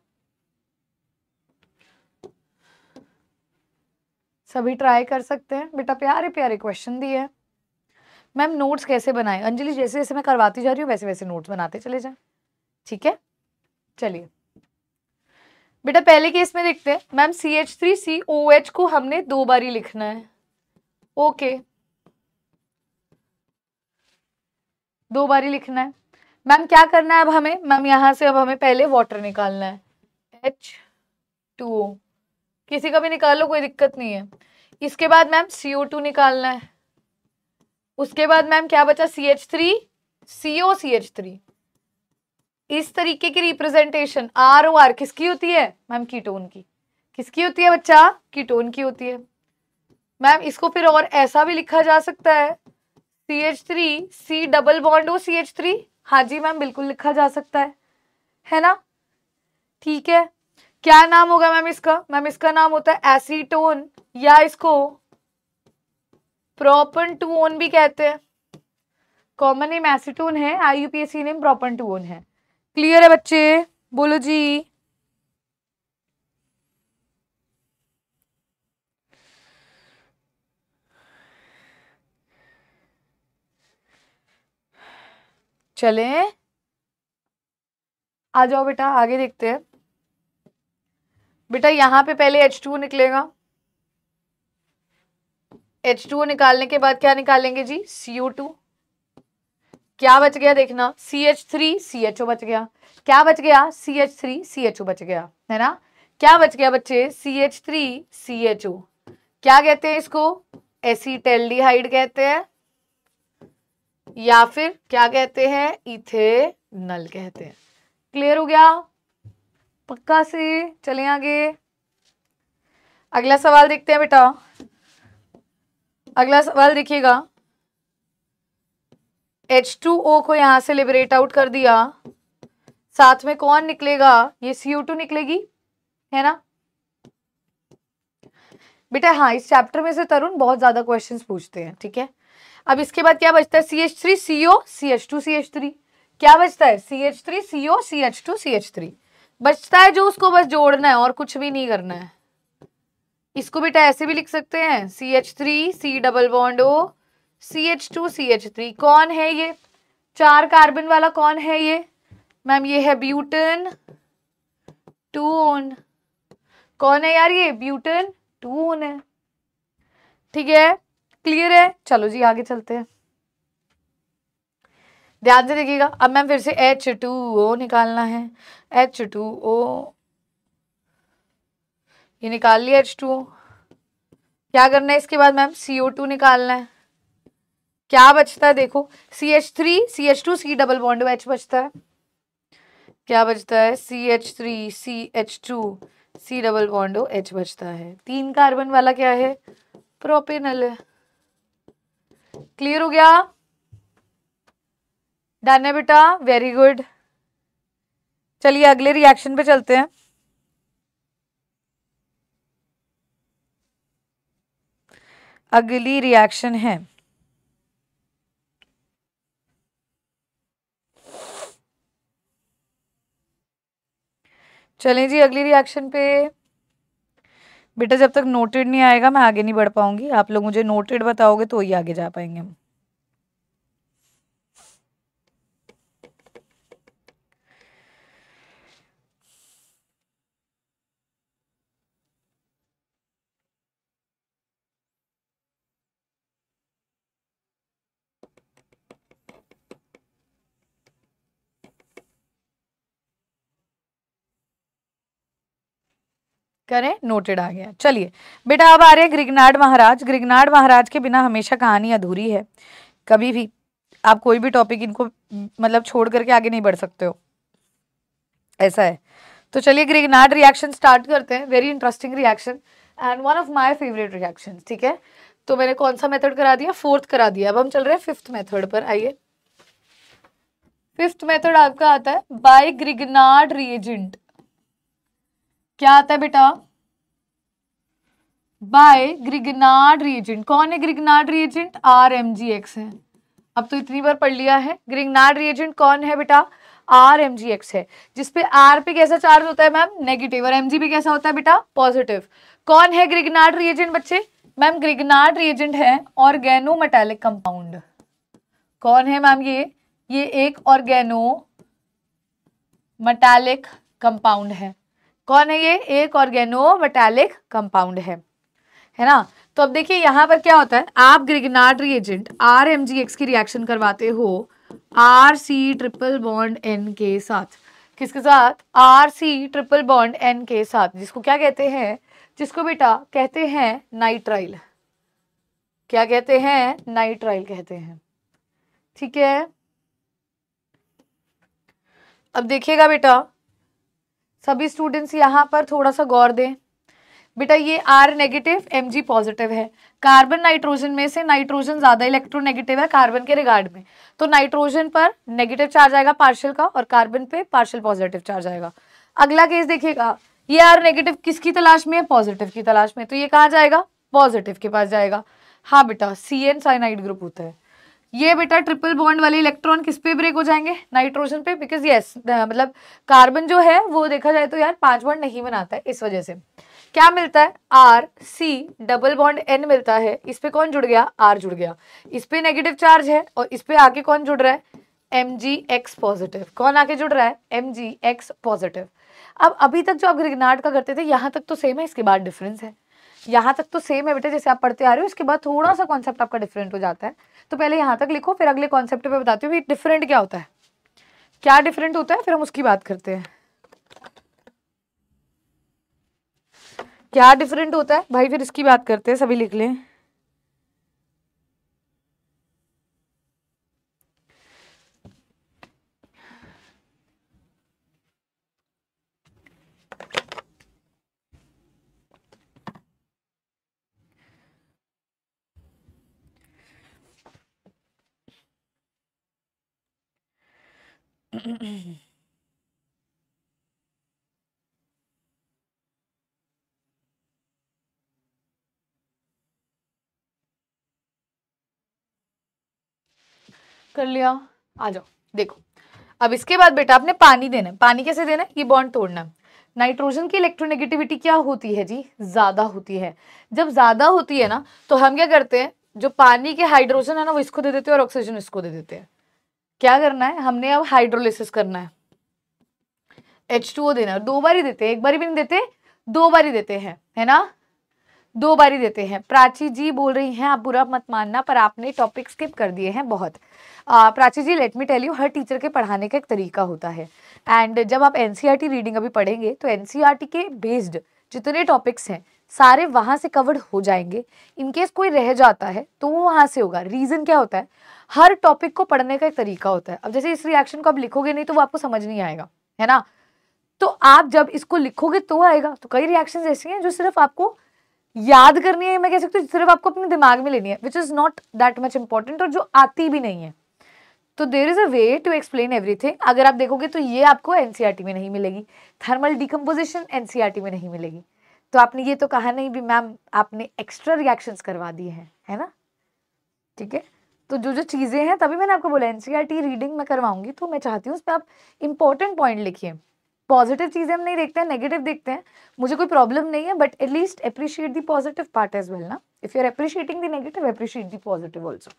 सभी ट्राई कर सकते हैं बेटा। प्यारे प्यारे क्वेश्चन दिए हैं। मैम नोट्स कैसे बनाए अंजलि, जैसे जैसे मैं करवाती जा रही हूँ वैसे वैसे नोट्स बनाते चले जाए। ठीक है चलिए बेटा पहले केस में देखते हैं। मैम CH3COH को हमने 2 बारी लिखना है। ओके 2 बारी लिखना है। मैम क्या करना है अब हमें, मैम यहाँ से अब हमें पहले वाटर निकालना है H2O, किसी का भी निकाल लो कोई दिक्कत नहीं है। इसके बाद मैम CO2 निकालना है। उसके बाद मैम क्या बचा CH3COCH3। इस तरीके की रिप्रेजेंटेशन ROR किसकी होती है मैम कीटोन की। किसकी होती है बच्चा कीटोन की होती है। मैम इसको फिर और ऐसा भी लिखा जा सकता है CH3C double bond O CH3। हाँ जी मैम बिल्कुल लिखा जा सकता है ना। ठीक है क्या नाम होगा मैम इसका, मैम इसका नाम होता है एसीटोन या इसको प्रोपेंटून भी कहते हैं। कॉमन नेम एसीटोन है, IUPAC नेम प्रोपेंटून है। क्लियर है बच्चे, बोलो जी। चले आ जाओ बेटा आगे देखते हैं। बेटा यहाँ पे पहले H2O निकलेगा। H2O निकालने के बाद क्या निकालेंगे जी CO2। क्या बच गया देखना CH3CHO बच गया। क्या बच गया CH3CHO बच गया है ना। क्या बच गया बच्चे CH3CHO। क्या कहते हैं इसको एसीटैल्डिहाइड कहते हैं या फिर क्या कहते हैं इथेनॉल कहते हैं। क्लियर हो गया पक्का से। चलें आगे, अगला सवाल देखते हैं बेटा। अगला सवाल देखिएगा, H2O को यहां से लिबरेट आउट कर दिया, साथ में कौन निकलेगा ये CO2 निकलेगी है ना बेटा। हाँ इस चैप्टर में से तरुण बहुत ज्यादा क्वेश्चंस पूछते हैं। ठीक है अब इसके बाद क्या बचता है CH3CO CH2 CH3। क्या बचता है CH3CO CH2 CH3 बचता है, जो उसको बस जोड़ना है और कुछ भी नहीं करना है। इसको बेटा ऐसे भी लिख सकते हैं CH3C double bond O CH2 CH3। कौन है ये 4 कार्बन वाला, कौन है ये मैम ये है ब्यूटेन 2 कौन है यार ये ब्यूटेन 2 है। ठीक है क्लियर है, चलो जी आगे चलते हैं। ध्यान से देखिएगा, अब मैम फिर से H2O निकालना है। H2O ये निकाल लिया H2O। क्या करना है इसके बाद मैम, CO2 निकालना है। क्या बचता है देखो, CH3 CH2 C double bond H बचता है। क्या बचता है, CH3 CH2 C double bond H बचता है। 3 कार्बन वाला क्या है, प्रोपेनल है। क्लियर हो गया, डन है बेटा, वेरी गुड। चलिए अगले रिएक्शन पे चलते हैं। अगली रिएक्शन है चलें जी अगली रिएक्शन पे। बेटा जब तक नोटेड नहीं आएगा मैं आगे नहीं बढ़ पाऊंगी, आप लोग मुझे नोटेड बताओगे तो ही आगे जा पाएंगे हम। करें, नोटेड आ गया। चलिए बेटा अब आ रहे हैं ग्रिगनार्ड महाराज। ग्रिगनार्ड महाराज के बिना हमेशा कहानी अधूरी है। कभी भी आप कोई भी टॉपिक इनको मतलब छोड़ करके आगे नहीं बढ़ सकते हो, ऐसा है। तो चलिए ग्रिगनार्ड रिएक्शन स्टार्ट करते हैं। Very interesting reaction and one of my favourite reaction. ठीक है, तो मैंने कौन सा मेथड करा दिया, 4th करा दिया। अब हम चल रहे हैं 5th मेथड पर। आइए 5th मेथड आपका आता है बाय ग्रिगनार्ड रिएजेंट। क्या आता है बेटा, बाय ग्रिगनार्ड रिएजेंट। कौन है ग्रिगनार्ड रिएजेंट, RMgX है। अब तो इतनी बार पढ़ लिया है। ग्रिगनार्ड रिएजेंट कौन है बेटा, RMgX है, जिसपे R पे कैसा चार्ज होता है मैम, नेगेटिव, और Mg पे कैसा होता है बेटा, पॉजिटिव। कौन है ग्रिगनार्ड रिएजेंट बच्चे, मैम ग्रिगनार्ड रिएजेंट है ऑर्गेनो मेटालिक कंपाउंड। कौन है मैम ये एक ऑर्गेनो मेटालिक कंपाउंड है। कौन है ये, एक ऑर्गेनो मेटालिक कंपाउंड है ना। तो अब देखिए यहाँ पर क्या होता है, आप ग्रिगनार्ड रिएजेंट RMgX की रिएक्शन करवाते हो RC ट्रिपल बॉन्ड N के साथ। किसके साथ, RC ट्रिपल बॉन्ड N के साथ, जिसको क्या कहते हैं, जिसको बेटा कहते हैं नाइट्राइल। क्या कहते हैं, नाइट्राइल कहते हैं। ठीक है, अब देखिएगा बेटा सभी स्टूडेंट्स यहाँ पर थोड़ा सा गौर दें। बेटा ये R नेगेटिव Mg पॉजिटिव है। कार्बन नाइट्रोजन में से नाइट्रोजन ज्यादा इलेक्ट्रोनेगेटिव है कार्बन के रिगार्ड में, तो नाइट्रोजन पर नेगेटिव चार्ज आएगा पार्शियल का और कार्बन पे पार्शियल पॉजिटिव चार्ज आएगा। अगला केस देखिएगा, ये R नेगेटिव किसकी तलाश में है, पॉजिटिव की तलाश में, तो ये कहाँ जाएगा, पॉजिटिव के पास जाएगा। हाँ बेटा CN साइनाइड ग्रुप होता है। ये बेटा ट्रिपल बॉन्ड वाले इलेक्ट्रॉन किस पे ब्रेक हो जाएंगे, नाइट्रोजन पे, बिकॉज यस मतलब कार्बन जो है वो देखा जाए तो यार 5 बॉन्ड नहीं बनाता है, इस वजह से क्या मिलता है, RC डबल बॉन्ड N मिलता है। इस पे कौन जुड़ गया, R जुड़ गया, इस पे नेगेटिव चार्ज है और इस पे आके कौन जुड़ रहा है, MgX पॉजिटिव। कौन आके जुड़ रहा है, MgX पॉजिटिव। अब अभी तक जो आप ग्रिगनार्ड का करते थे यहाँ तक तो सेम है, इसके बाद डिफरेंस है। यहाँ तक तो सेम है बेटा जैसे आप पढ़ते आ रहे हो, इसके बाद थोड़ा सा कॉन्सेप्ट आपका डिफरेंट हो जाता है। तो पहले यहाँ तक लिखो, फिर अगले कॉन्सेप्ट पे बताती हूँ डिफरेंट क्या होता है, क्या डिफरेंट होता है, फिर हम उसकी बात करते हैं। क्या डिफरेंट होता है भाई, फिर इसकी बात करते हैं। सभी लिख लें। कर लिया, आ जाओ देखो। अब इसके बाद बेटा आपने पानी देना है। पानी कैसे देना है, ये बॉन्ड तोड़ना है। नाइट्रोजन की इलेक्ट्रोनेगेटिविटी क्या होती है जी, ज्यादा होती है। जब ज्यादा होती है ना तो हम क्या करते हैं, जो पानी के हाइड्रोजन है ना वो इसको दे देते हैं और ऑक्सीजन इसको दे देते हैं। क्या करना है, हमने अब हाइड्रोलिसिस करना है, H2O देना है। 2 बार ही देते हैं, 1 बार भी नहीं देते, 2 बार ही देते हैं, है ना, 2 बार ही देते हैं। प्राची जी बोल रही हैं, आप बुरा मत मानना पर आपने टॉपिक स्किप कर दिए हैं बहुत। Prachi ji let me tell you, हर टीचर के पढ़ाने का एक तरीका होता है। एंड जब आप NCERT रीडिंग अभी पढ़ेंगे तो NCERT के बेस्ड जितने टॉपिक्स हैं सारे वहां से कवर्ड हो जाएंगे। इनकेस कोई रह जाता है तो वो वहां से होगा। रीजन क्या होता है, हर टॉपिक को पढ़ने का एक तरीका होता है। अब जैसे इस रिएक्शन को आप लिखोगे नहीं तो वो आपको समझ नहीं आएगा, है ना। तो आप जब इसको लिखोगे तो आएगा। तो कई रिएक्शंस ऐसी हैं जो सिर्फ आपको याद करनी है, मैं कह सकती हूँ सिर्फ आपको अपने दिमाग में लेनी है, which is not that much important, और जो आती भी नहीं है। तो there is a way to explain everything. अगर आप देखोगे तो ये आपको एनसीईआरटी में नहीं मिलेगी, थर्मल डिकम्पोजिशन एनसीईआरटी में नहीं मिलेगी। तो आपने ये तो कहा नहीं भी मैम आपने एक्स्ट्रा रिएक्शंस करवा दिए हैं, है ना, ठीक है। तो जो जो चीजें हैं, तभी मैंने आपको बोला एनसीईआरटी रीडिंग में करवाऊंगी, तो मैं चाहती हूँ उस पर आप इंपॉर्टेंट पॉइंट लिखिए। पॉजिटिव चीजें हम नहीं देखते हैं, नेगेटिव देखते हैं, मुझे कोई प्रॉब्लम नहीं है, but at least appreciate the positive part as well ना। If you are appreciating the negative, appreciate the positive also.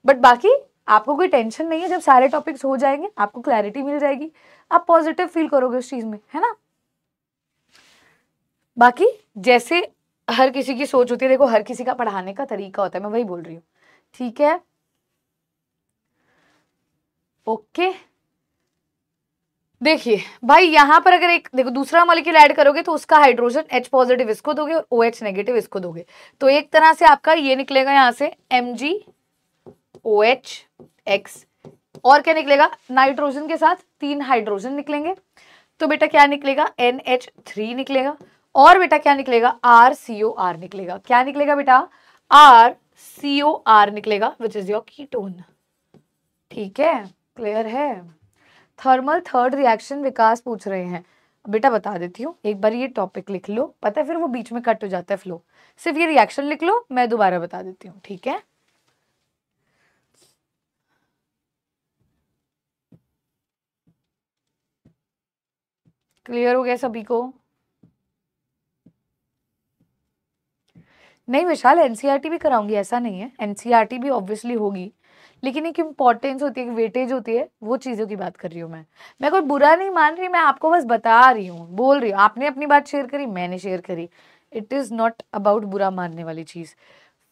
But बाकी आपको कोई टेंशन नहीं है, जब सारे टॉपिक्स हो जाएंगे आपको क्लैरिटी मिल जाएगी, आप पॉजिटिव फील करोगे उस चीज में, है ना। बाकी जैसे हर किसी की सोच होती है, देखो हर किसी का पढ़ाने का तरीका होता है, मैं वही बोल रही हूँ, ठीक है। ओके, देखिए भाई यहाँ पर अगर एक देखो दूसरा मॉलिक्यूल ऐड करोगे तो उसका हाइड्रोजन H पॉजिटिव इसको दोगे और OH नेगेटिव इसको दोगे, तो एक तरह से आपका ये निकलेगा यहाँ से MgOH और क्या निकलेगा, नाइट्रोजन के साथ 3 हाइड्रोजन निकलेंगे, तो बेटा क्या निकलेगा NH3 निकलेगा, और बेटा क्या निकलेगा RCOR निकलेगा। क्या निकलेगा बेटा RCOR निकलेगा, विच इज योर कीटोन, ठीक है, क्लियर है। थर्मल थर्ड रिएक्शन विकास पूछ रहे हैं, बेटा बता देती हूँ, एक बार ये टॉपिक लिख लो, पता है फिर वो बीच में कट हो जाता है फ्लो, सिर्फ ये रिएक्शन लिख लो, मैं दोबारा बता देती हूँ, ठीक है। क्लियर हो गया सभी को? नहीं विशाल, एनसीईआरटी भी कराऊंगी, ऐसा नहीं है, एनसीईआरटी भी ऑब्वियसली होगी, लेकिन एक इम्पोर्टेंस होती है, एक वेटेज होती है, वो चीज़ों की बात कर रही हूँ मैं कोई बुरा नहीं मान रही, मैं आपको बस बता रही हूँ, बोल रही हूँ, आपने अपनी बात शेयर करी, मैंने शेयर करी, इट इज़ नॉट अबाउट बुरा मानने वाली चीज़।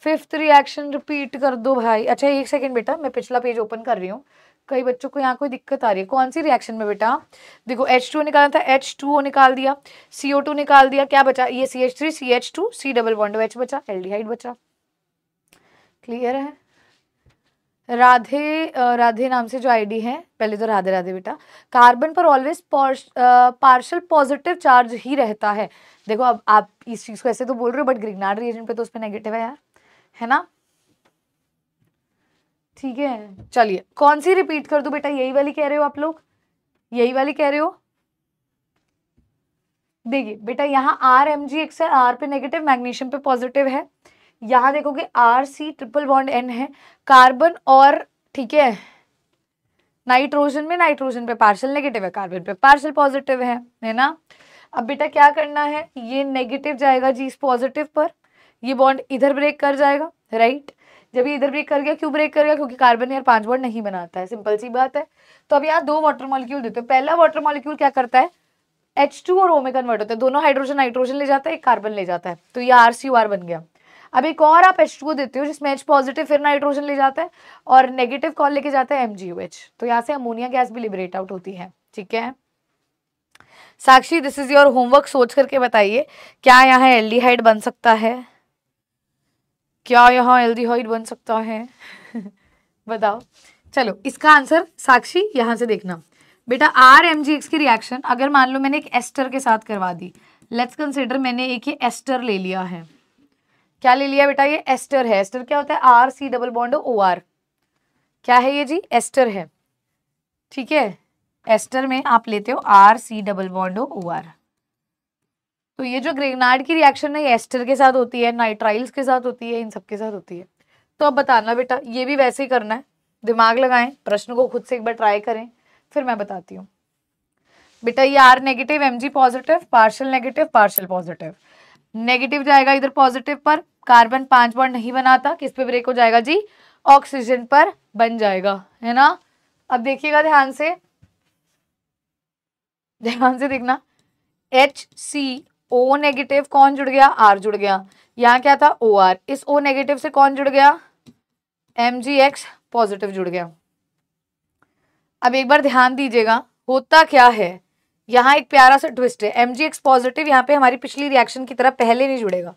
5th रिएक्शन रिपीट कर दो भाई। अच्छा एक सेकेंड बेटा, मैं पिछला पेज ओपन कर रही हूँ, कई बच्चों को यहाँ कोई दिक्कत आ रही है। कौन सी रिएक्शन में बेटा, देखो H2O निकालना था, H2O निकाल दिया, CO2 निकाल दिया, क्या बचा, ये CH3 CH2 C double bond H बचा, एल्डिहाइड बचा, क्लियर है। राधे राधे नाम से जो आईडी है, पहले तो राधे राधे बेटा। कार्बन पर ऑलवेज पार्शियल पॉजिटिव चार्ज ही रहता है। देखो अब आप इस चीज को ऐसे तो बोल रहे हो, बट ग्रिग्नार्ड रिएजेंट पे तो उस पे नेगेटिव है यार, है ना, ठीक है। चलिए कौन सी रिपीट कर दूं बेटा, यही वाली कह रहे हो आप लोग, यही वाली कह रहे हो। देखिए बेटा यहाँ RMgX है, R पे नेगेटिव, मैग्नीशियम पे पॉजिटिव है, यहाँ देखोगे RC ट्रिपल बॉन्ड N है, कार्बन और ठीक है नाइट्रोजन में, नाइट्रोजन पे पार्शियल नेगेटिव है, कार्बन पे पार्शियल पॉजिटिव है ना। अब बेटा क्या करना है, ये नेगेटिव जाएगा जी इस पॉजिटिव पर, ये बॉन्ड इधर ब्रेक कर जाएगा, राइट। जब ये इधर ब्रेक कर गया, क्यों ब्रेक कर गया, क्योंकि कार्बन यार 5 बॉन्ड नहीं बनाता है, सिंपल सी बात है। तो अब यहाँ 2 वाटर मॉलिक्यूल देते हैं, पहला वाटर मॉलिक्यूल क्या करता है, H2 और O में कन्वर्ट होता है, दोनों हाइड्रोजन नाइट्रोजन ले जाता है, एक कार्बन ले जाता है, तो ये RCOR बन गया। अब एक और आप H2O देते हो जिसमें H पॉजिटिव फिर नाइट्रोजन ले जाता है, और नेगेटिव कौन लेके जाता है, MgOH, तो यहाँ से अमोनिया गैस भी लिबरेट आउट होती है, ठीक है। साक्षी दिस इज योर होमवर्क, सोच करके बताइए क्या यहाँ एल्डिहाइड बन सकता है, क्या यहाँ एल्डिहाइड बन सकता है बताओ। चलो इसका आंसर साक्षी यहाँ से देखना बेटा, RMgX की रिएक्शन अगर मान लो मैंने एक एस्टर के साथ करवा दी, लेट्स कंसिडर मैंने एक ये एस्टर ले लिया है, क्या ले लिया बेटा, ये एस्टर है। एस्टर क्या होता है, RC डबल बॉन्ड OR, क्या है ये जी, एस्टर है, ठीक है। एस्टर में आप लेते हो RC डबल बॉन्ड OR, तो ये जो ग्रेगनार्ड की रिएक्शन है ये एस्टर के साथ होती है, नाइट्राइल्स के साथ होती है, इन सब के साथ होती है। तो अब बताना बेटा, ये भी वैसे ही करना है, दिमाग लगाएं, प्रश्न को खुद से एक बार ट्राई करें, फिर मैं बताती हूँ बेटा। ये R negative, Mg positive, partial negative partial positive, negative जाएगा इधर पॉजिटिव पर, कार्बन 5 बॉन्ड नहीं बनाता, किस पे ब्रेक हो जाएगा जी, ऑक्सीजन पर बन जाएगा, है ना। अब देखिएगा ध्यान से देखना, HCO नेगेटिव कौन जुड़ गया, R जुड़ गया, यहाँ क्या था OR, इस O नेगेटिव से कौन जुड़ गया, MgX पॉजिटिव जुड़ गया। अब एक बार ध्यान दीजिएगा होता क्या है, यहाँ एक प्यारा सा ट्विस्ट है, MgX पॉजिटिव यहाँ पे हमारी पिछली रिएक्शन की तरह पहले नहीं जुड़ेगा,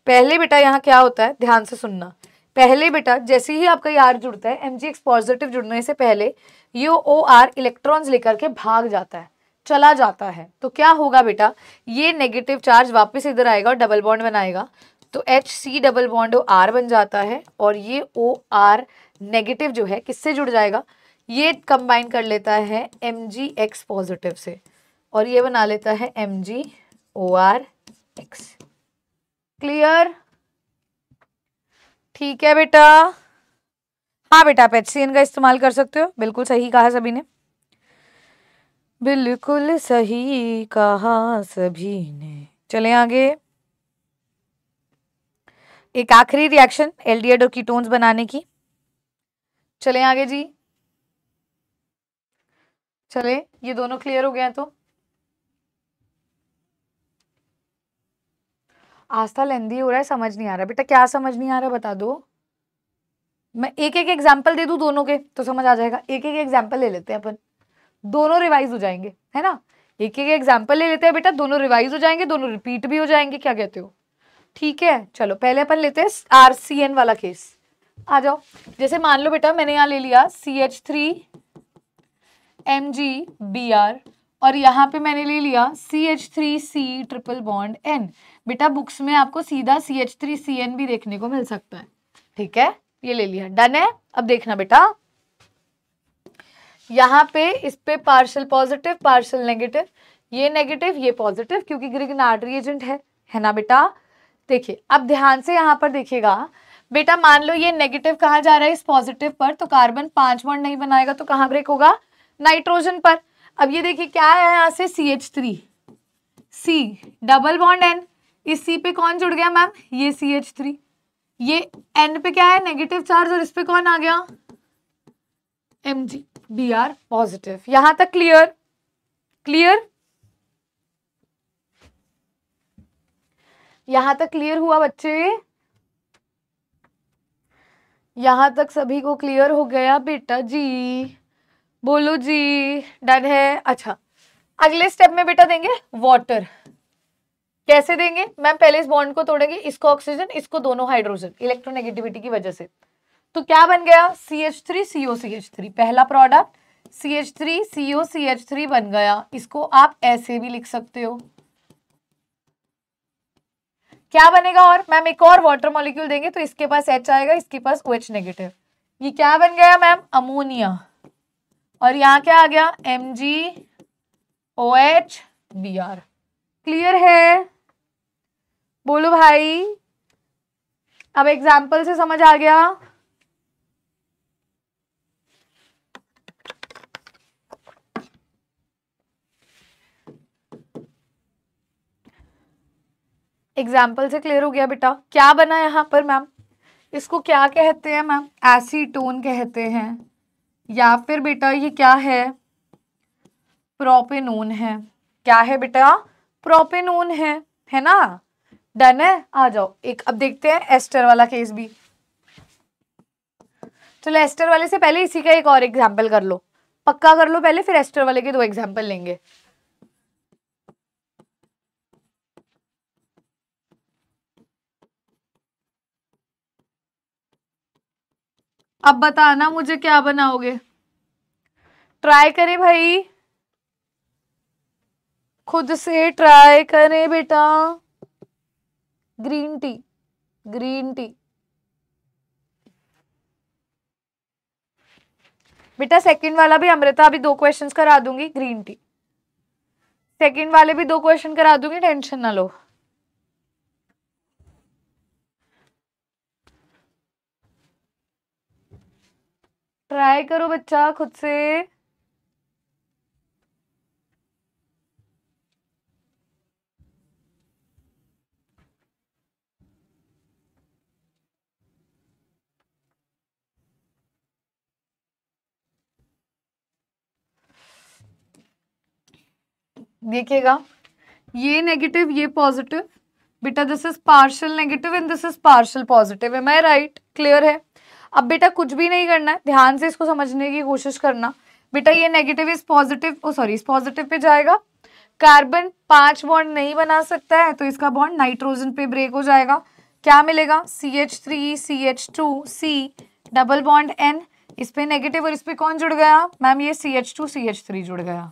पहले बेटा यहाँ क्या होता है, ध्यान से सुनना, पहले बेटा जैसे ही आपका ये R जुड़ता है, Mgx पॉजिटिव जुड़ने से पहले ये OR इलेक्ट्रॉन्स लेकर के भाग जाता है, चला जाता है। तो क्या होगा बेटा, ये नेगेटिव चार्ज वापस इधर आएगा और डबल बॉन्ड बनाएगा, तो HC डबल बॉन्ड R बन जाता है, और ये OR नेगेटिव जो है किससे जुड़ जाएगा, ये कंबाइन कर लेता है Mgx पॉजिटिव से, और ये बना लेता है MgORx। क्लियर? ठीक है बेटा। हाँ बेटा, आप HCN का इस्तेमाल कर सकते हो, बिल्कुल सही कहा सभी ने, बिल्कुल सही कहा सभी ने। चले आगे, एक आखिरी रिएक्शन एल्डिहाइड और कीटोन्स बनाने की। चले आगे जी, चले, ये दोनों क्लियर हो गया। तो आस्था लेंदी हो रहा है, समझ नहीं आ रहा बेटा, क्या समझ नहीं आ रहा बता दो, मैं एक एक एग्जाम्पल दे दूं दोनों के तो समझ आ जाएगा। एक एक एग्जाम्पल ले लेते हैं अपन, दोनों रिवाइज हो जाएंगे, है ना। एक एक एग्जाम्पल ले लेते हैं बेटा, दोनों रिवाइज हो जाएंगे, दोनों रिपीट भी हो जाएंगे, क्या कहते हो? ठीक है, चलो पहले अपन लेते हैं RCN वाला केस। आ जाओ, जैसे मान लो बेटा मैंने यहाँ ले लिया CH3MgBr, और यहाँ पे मैंने ले लिया CH3C ट्रिपल बॉन्ड N। बेटा बुक्स में आपको सीधा CH3CN भी देखने को मिल सकता है, ठीक है, ये ले लिया, डन है। अब देखना बेटा, यहाँ पे इस पे पार्शियल पॉजिटिव पार्शियल नेगेटिव, ये नेगेटिव ये पॉजिटिव, क्योंकि ग्रिग्नार्ड रिएजेंट है ना बेटा। देखिए अब ध्यान से यहाँ पर देखिएगा बेटा, मान लो ये नेगेटिव कहाँ जा रहा है, इस पॉजिटिव पर, तो कार्बन 5 बॉन्ड नहीं बनाएगा, तो कहाँ ब्रेक होगा, नाइट्रोजन पर। अब ये देखिए क्या है, यहाँ से CH3C डबल बॉन्ड N, इस C पे कौन जुड़ गया मैम, ये CH3, ये N पे क्या है, नेगेटिव चार्ज, और इस पे कौन आ गया, MgBr पॉजिटिव। यहां तक क्लियर? क्लियर? यहां तक क्लियर हुआ बच्चे? यहां तक सभी को क्लियर हो गया बेटा जी? बोलो जी, डन है। अच्छा, अगले स्टेप में बेटा देंगे वाटर। कैसे देंगे मैम, पहले इस बॉन्ड को तोड़ेंगे, इसको ऑक्सीजन, इसको दोनों हाइड्रोजन, इलेक्ट्रोनेगेटिविटी की वजह से। तो क्या बन गया, CH3COCH3, पहला प्रोडक्ट CH3COCH3 बन गया। इसको आप ऐसे भी लिख सकते हो, क्या बनेगा, और मैम एक और वाटर मॉलिक्यूल देंगे, तो इसके पास H आएगा, इसके पास OH नेगेटिव, ये क्या बन गया मैम, अमोनिया, और यहाँ क्या आ गया, MgOHBr। क्लियर है? बोलो भाई, अब एग्जाम्पल से समझ आ गया? एग्जाम्पल से क्लियर हो गया बेटा? क्या बना यहाँ पर मैम, इसको क्या कहते हैं मैम, एसीटोन कहते हैं, या फिर बेटा ये क्या है, प्रोपेनोन है। क्या है बेटा, प्रोपेनोन है ना, डन है। आ जाओ, एक अब देखते हैं एस्टर वाला केस भी। चलो एस्टर वाले से पहले इसी का एक और एग्जाम्पल कर लो, पक्का कर लो पहले, फिर एस्टर वाले के 2 एग्जाम्पल लेंगे। अब बताना मुझे क्या बनाओगे, ट्राई करें भाई, खुद से ट्राई करें बेटा। ग्रीन टी, ग्रीन टी बेटा, सेकंड वाला भी अमृता अभी 2 क्वेश्चंस करा दूंगी, ग्रीन टी सेकंड वाले भी 2 क्वेश्चन करा दूंगी, टेंशन ना लो। ट्राई करो बच्चा खुद से। देखिएगा, ये नेगेटिव ये पॉजिटिव बेटा, this is partial negative and this is partial positive, am I right? Clear है? अब बेटा कुछ भी नहीं करना है, ध्यान से इसको समझने की कोशिश करना बेटा। ये नेगेटिव इस पॉजिटिव, ओ सॉरी, इस पॉजिटिव पे जाएगा, कार्बन 5 बॉन्ड नहीं बना सकता है, तो इसका बॉन्ड नाइट्रोजन पे ब्रेक हो जाएगा। क्या मिलेगा, CH3 CH2 C double bond N, इस पे नेगेटिव और इस पे कौन जुड़ गया मैम, ये CH2 CH3 जुड़ गया,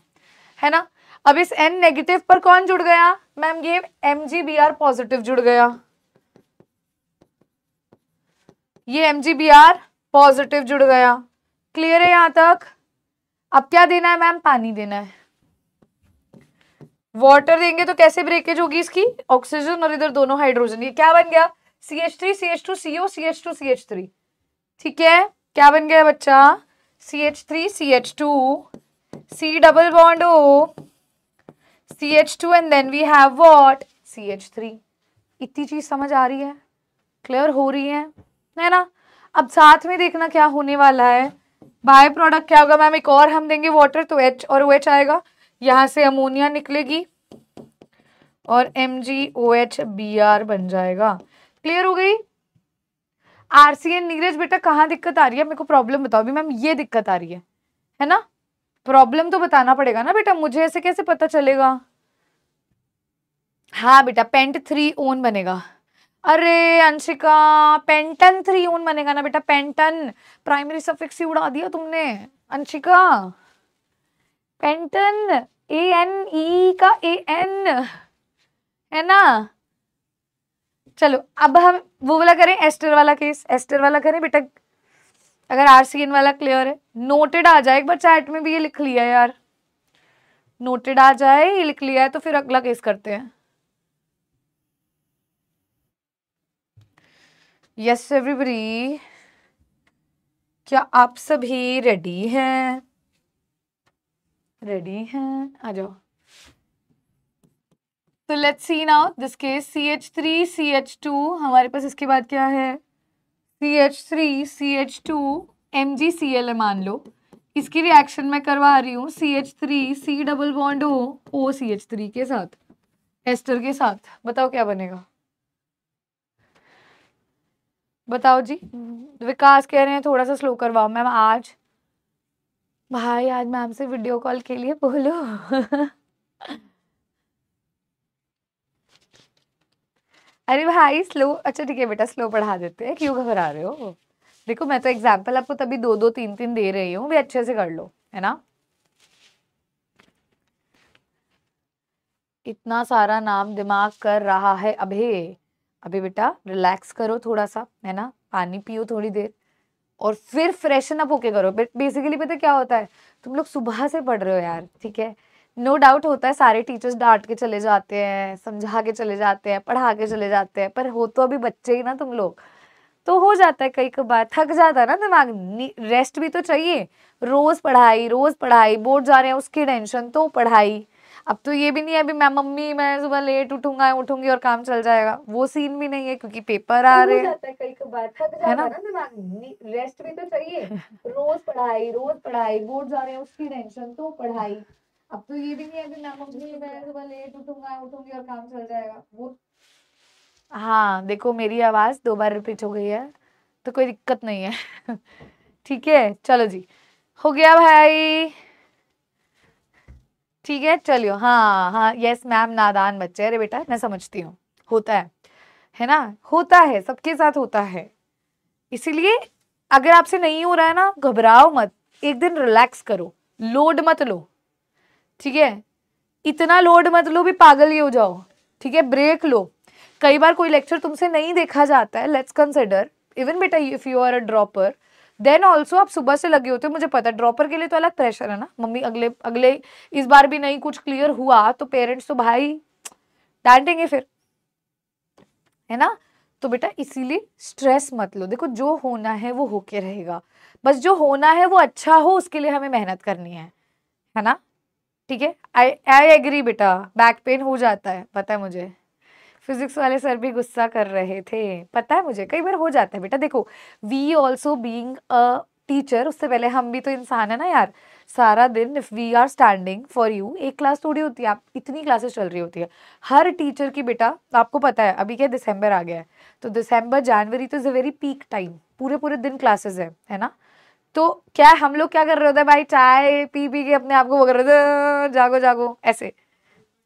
है ना। अब इस N नेगेटिव पर कौन जुड़ गया मैम, ये MgBr पॉजिटिव जुड़ गया, ये MgBr पॉजिटिव जुड़ गया। क्लियर है यहां तक। अब क्या देना है मैम, पानी देना है। वाटर देंगे तो कैसे ब्रेकेज होगी इसकी, ऑक्सीजन और इधर दोनों हाइड्रोजन, ये क्या बन गया CH3 CH2 CO CH2 CH3, ठीक है। क्या बन गया बच्चा, CH3 CH2 C double bond O CH2 and then we have what CH3। इतनी चीज समझ आ रही है, क्लियर हो रही है ना। अब साथ में देखना क्या होने वाला है, बाय प्रोडक्ट क्या होगा मैम, एक और हम देंगे वाटर तो H और OH आएगा, यहां से अमोनिया निकलेगी और MgOH बन जाएगा। क्लियर हो गई। RCN नीरज बेटा कहाँ दिक्कत आ रही है, मेरे को प्रॉब्लम बताओ अभी मैम, ये दिक्कत आ रही है ना, प्रॉब्लम तो बताना पड़ेगा ना बेटा, मुझे ऐसे कैसे पता चलेगा। हाँ बेटा पेंट 3 ओन बनेगा। अरे अंशिका पेंटन 3 ओन बनेगा ना बेटा, पेंटन प्राइमरी सफिक्स ही उड़ा दिया तुमने अंशिका, पेंटन ANE का AN है ना। चलो अब हम वो वाला करें, एस्टर वाला केस, एस्टर वाला करें बेटा। अगर RCN वाला क्लियर है, नोटेड आ जाए एक बार चैट में भी, ये लिख लिया यार, नोटेड आ जाए ये लिख लिया है तो फिर अगला केस करते हैं। यस एवरीबॉडी, क्या आप सभी रेडी हैं, रेडी हैं, आ जाओ। तो let's see now this case, CH3 CH2, हमारे पास इसके बाद क्या है CH3 CH2 MgCl है मान लो, इसकी रिएक्शन मैं करवा रही हूँ CH3 C double bond O CH3 के साथ, एस्टर के साथ, बताओ क्या बनेगा, बताओ जी। विकास कह रहे हैं थोड़ा सा स्लो करवाओ मैम, आज भाई आज मैम से वीडियो कॉल के लिए बोलो अरे भाई स्लो, अच्छा ठीक है बेटा स्लो पढ़ा देते हैं, क्यों घबरा रहे हो। देखो मैं तो एग्जाम्पल आपको तभी 2-2 3-3 दे रही हूँ, भी अच्छे से कर लो, है ना। इतना सारा नाम दिमाग कर रहा है अभी बेटा रिलैक्स करो थोड़ा सा, है ना, पानी पियो थोड़ी देर और फिर फ्रेशन अप होके करो। बेसिकली पता क्या होता है, तुम लोग सुबह से पढ़ रहे हो यार, ठीक है, नो डाउट होता है सारे टीचर्स डांट के चले जाते हैं, समझा के चले जाते हैं, पढ़ा के चले जाते हैं, पर हो तो अभी बच्चे ही ना तुम लोग, तो हो जाता है कई बार थक जाता है ना दिमाग, रेस्ट भी तो चाहिए। रोज पढ़ाई, बोर्ड जा रहे हैं उसकी टेंशन तो पढ़ाई, अब तो ये भी नहीं है अभी मैं मम्मी मैं सुबह लेट उठूंगी और काम चल जाएगा, वो सीन भी नहीं है क्योंकि पेपर आ रहे हैं, कई बार थक जाता है ना दिमाग, रेस्ट भी तो चाहिए। रोज पढ़ाई, बोर्ड जा रहे हैं उसकी टेंशन तो पढ़ाई, अब तो ये भी नहीं है अभी मैं मम्मी मैं सुबह लेट उठूंगी और काम चल जाएगा वो। हाँ देखो मेरी आवाज 2 बार रिपीट हो गई है तो कोई दिक्कत नहीं है ठीक है चलो जी, हो गया भाई, ठीक है चलियो। हाँ हाँ यस मैम नादान बच्चे, अरे बेटा मैं समझती हूँ, होता है ना, होता है सबके साथ होता है, इसीलिए अगर आपसे नहीं हो रहा है ना घबराओ मत, एक दिन रिलैक्स करो, लोड मत लो, ठीक है, इतना लोड मत लो भी पागल ही हो जाओ, ठीक है, ब्रेक लो। कई बार कोई लेक्चर तुमसे नहीं देखा जाता है, लेट्स कंसिडर इवन बेटा if you are a dropper then also आप सुबह से लगे होते हो, मुझे पता है ड्रॉपर के लिए तो अलग प्रेशर है ना, मम्मी अगले इस बार भी नहीं कुछ क्लियर हुआ तो पेरेंट्स तो भाई डांटेंगे फिर, है ना। तो बेटा इसीलिए स्ट्रेस मत लो, देखो जो होना है वो होके रहेगा, बस जो होना है वो अच्छा हो उसके लिए हमें मेहनत करनी है ना, ठीक है। आई एग्री बेटा, बैक पेन हो जाता है पता है मुझे, फिजिक्स वाले सर भी गुस्सा कर रहे थे, पता है मुझे कई बार हो जाता है बेटा, देखो we also being a teacher, उससे पहले हम भी तो इंसान है ना यार, सारा दिन if we are standing for you, एक क्लास थोड़ी होती है, आप इतनी क्लासेस चल रही होती है हर टीचर की बेटा, आपको पता है अभी क्या दिसंबर आ गया है, तो दिसंबर जनवरी तो is a very peak time, पूरे दिन क्लासेस है ना, तो क्या हम लोग क्या कर रहे होते हैं भाई, चाय पी के अपने आप को वो कर रहे थे जागो ऐसे,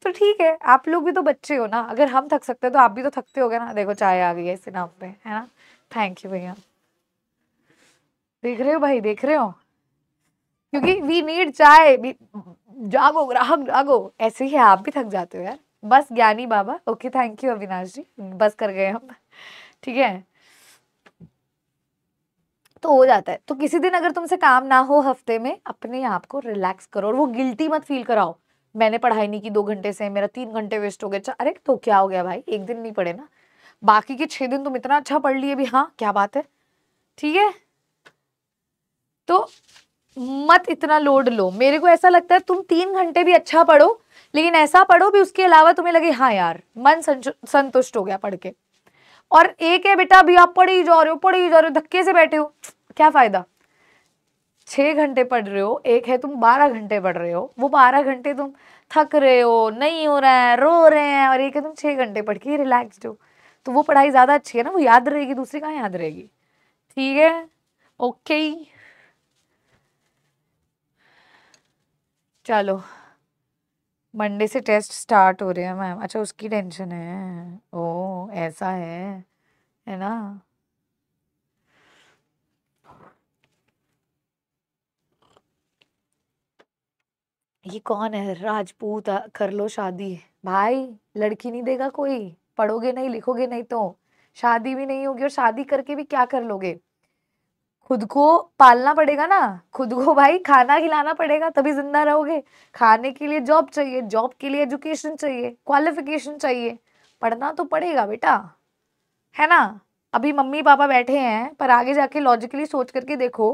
तो ठीक है, आप लोग भी तो बच्चे हो ना, अगर हम थक सकते हैं तो आप भी तो थकते होगे ना। देखो चाय आ गई है इस नाम पे, है ना। थैंक यू भैया। देख रहे हो भाई, देख रहे हो, क्योंकि वी नीड चाय। जागो ग्राहक जागो, ऐसे ही है, आप भी थक जाते हो यार। बस ज्ञानी बाबा, ओके थैंक यू अविनाश जी, बस कर गए हम, ठीक है। तो हो जाता है। तो किसी दिन अगर तुमसे काम ना हो हफ्ते में, अपने आप को रिलैक्स करो और वो गिल्टी मत फील कराओ, मैंने पढ़ाई नहीं की 2 घंटे से, मेरा 3 घंटे वेस्ट हो गए। अरे तो क्या हो गया भाई, एक दिन नहीं पढ़े ना, बाकी के 6 दिन तुम इतना अच्छा पढ़ लिए भी, हाँ क्या बात है, ठीक है। तो मत इतना लोड लो। मेरे को ऐसा लगता है तुम 3 घंटे भी अच्छा पढ़ो, लेकिन ऐसा पढ़ो भी उसके अलावा तुम्हें लगे हाँ यार मन संतुष्ट हो गया पढ़ के। और एक है बेटा, अभी आप पढ़े ही जा रहे हो, पढ़े ही जा रहे हो, धक्के से बैठे हो, क्या फायदा। 6 घंटे पढ़ रहे हो, एक है तुम 12 घंटे पढ़ रहे हो, वो 12 घंटे तुम थक रहे हो, नहीं हो रहा है, रो रहे हैं, और एक है तुम 6 घंटे पढ़ के रिलैक्स्ड हो। तो वो पढ़ाई ज्यादा अच्छी है ना, वो याद रहेगी, दूसरी कहाँ याद रहेगी, ठीक है। ओके चलो, मंडे से टेस्ट स्टार्ट हो रहे हैं मैम, अच्छा उसकी टेंशन है, ओ ऐसा है ना। ये कौन है राजपूत, कर लो शादी भाई, लड़की नहीं देगा कोई, पढ़ोगे नहीं लिखोगे नहीं तो शादी भी नहीं होगी, और शादी करके भी क्या कर लोगे, खुद को पालना पड़ेगा ना, खुद को भाई खाना खिलाना पड़ेगा तभी जिंदा रहोगे। खाने के लिए जॉब चाहिए, जॉब के लिए एजुकेशन चाहिए, क्वालिफिकेशन चाहिए, पढ़ना तो पड़ेगा बेटा, है ना। अभी मम्मी पापा बैठे हैं, पर आगे जाके लॉजिकली सोच करके देखो,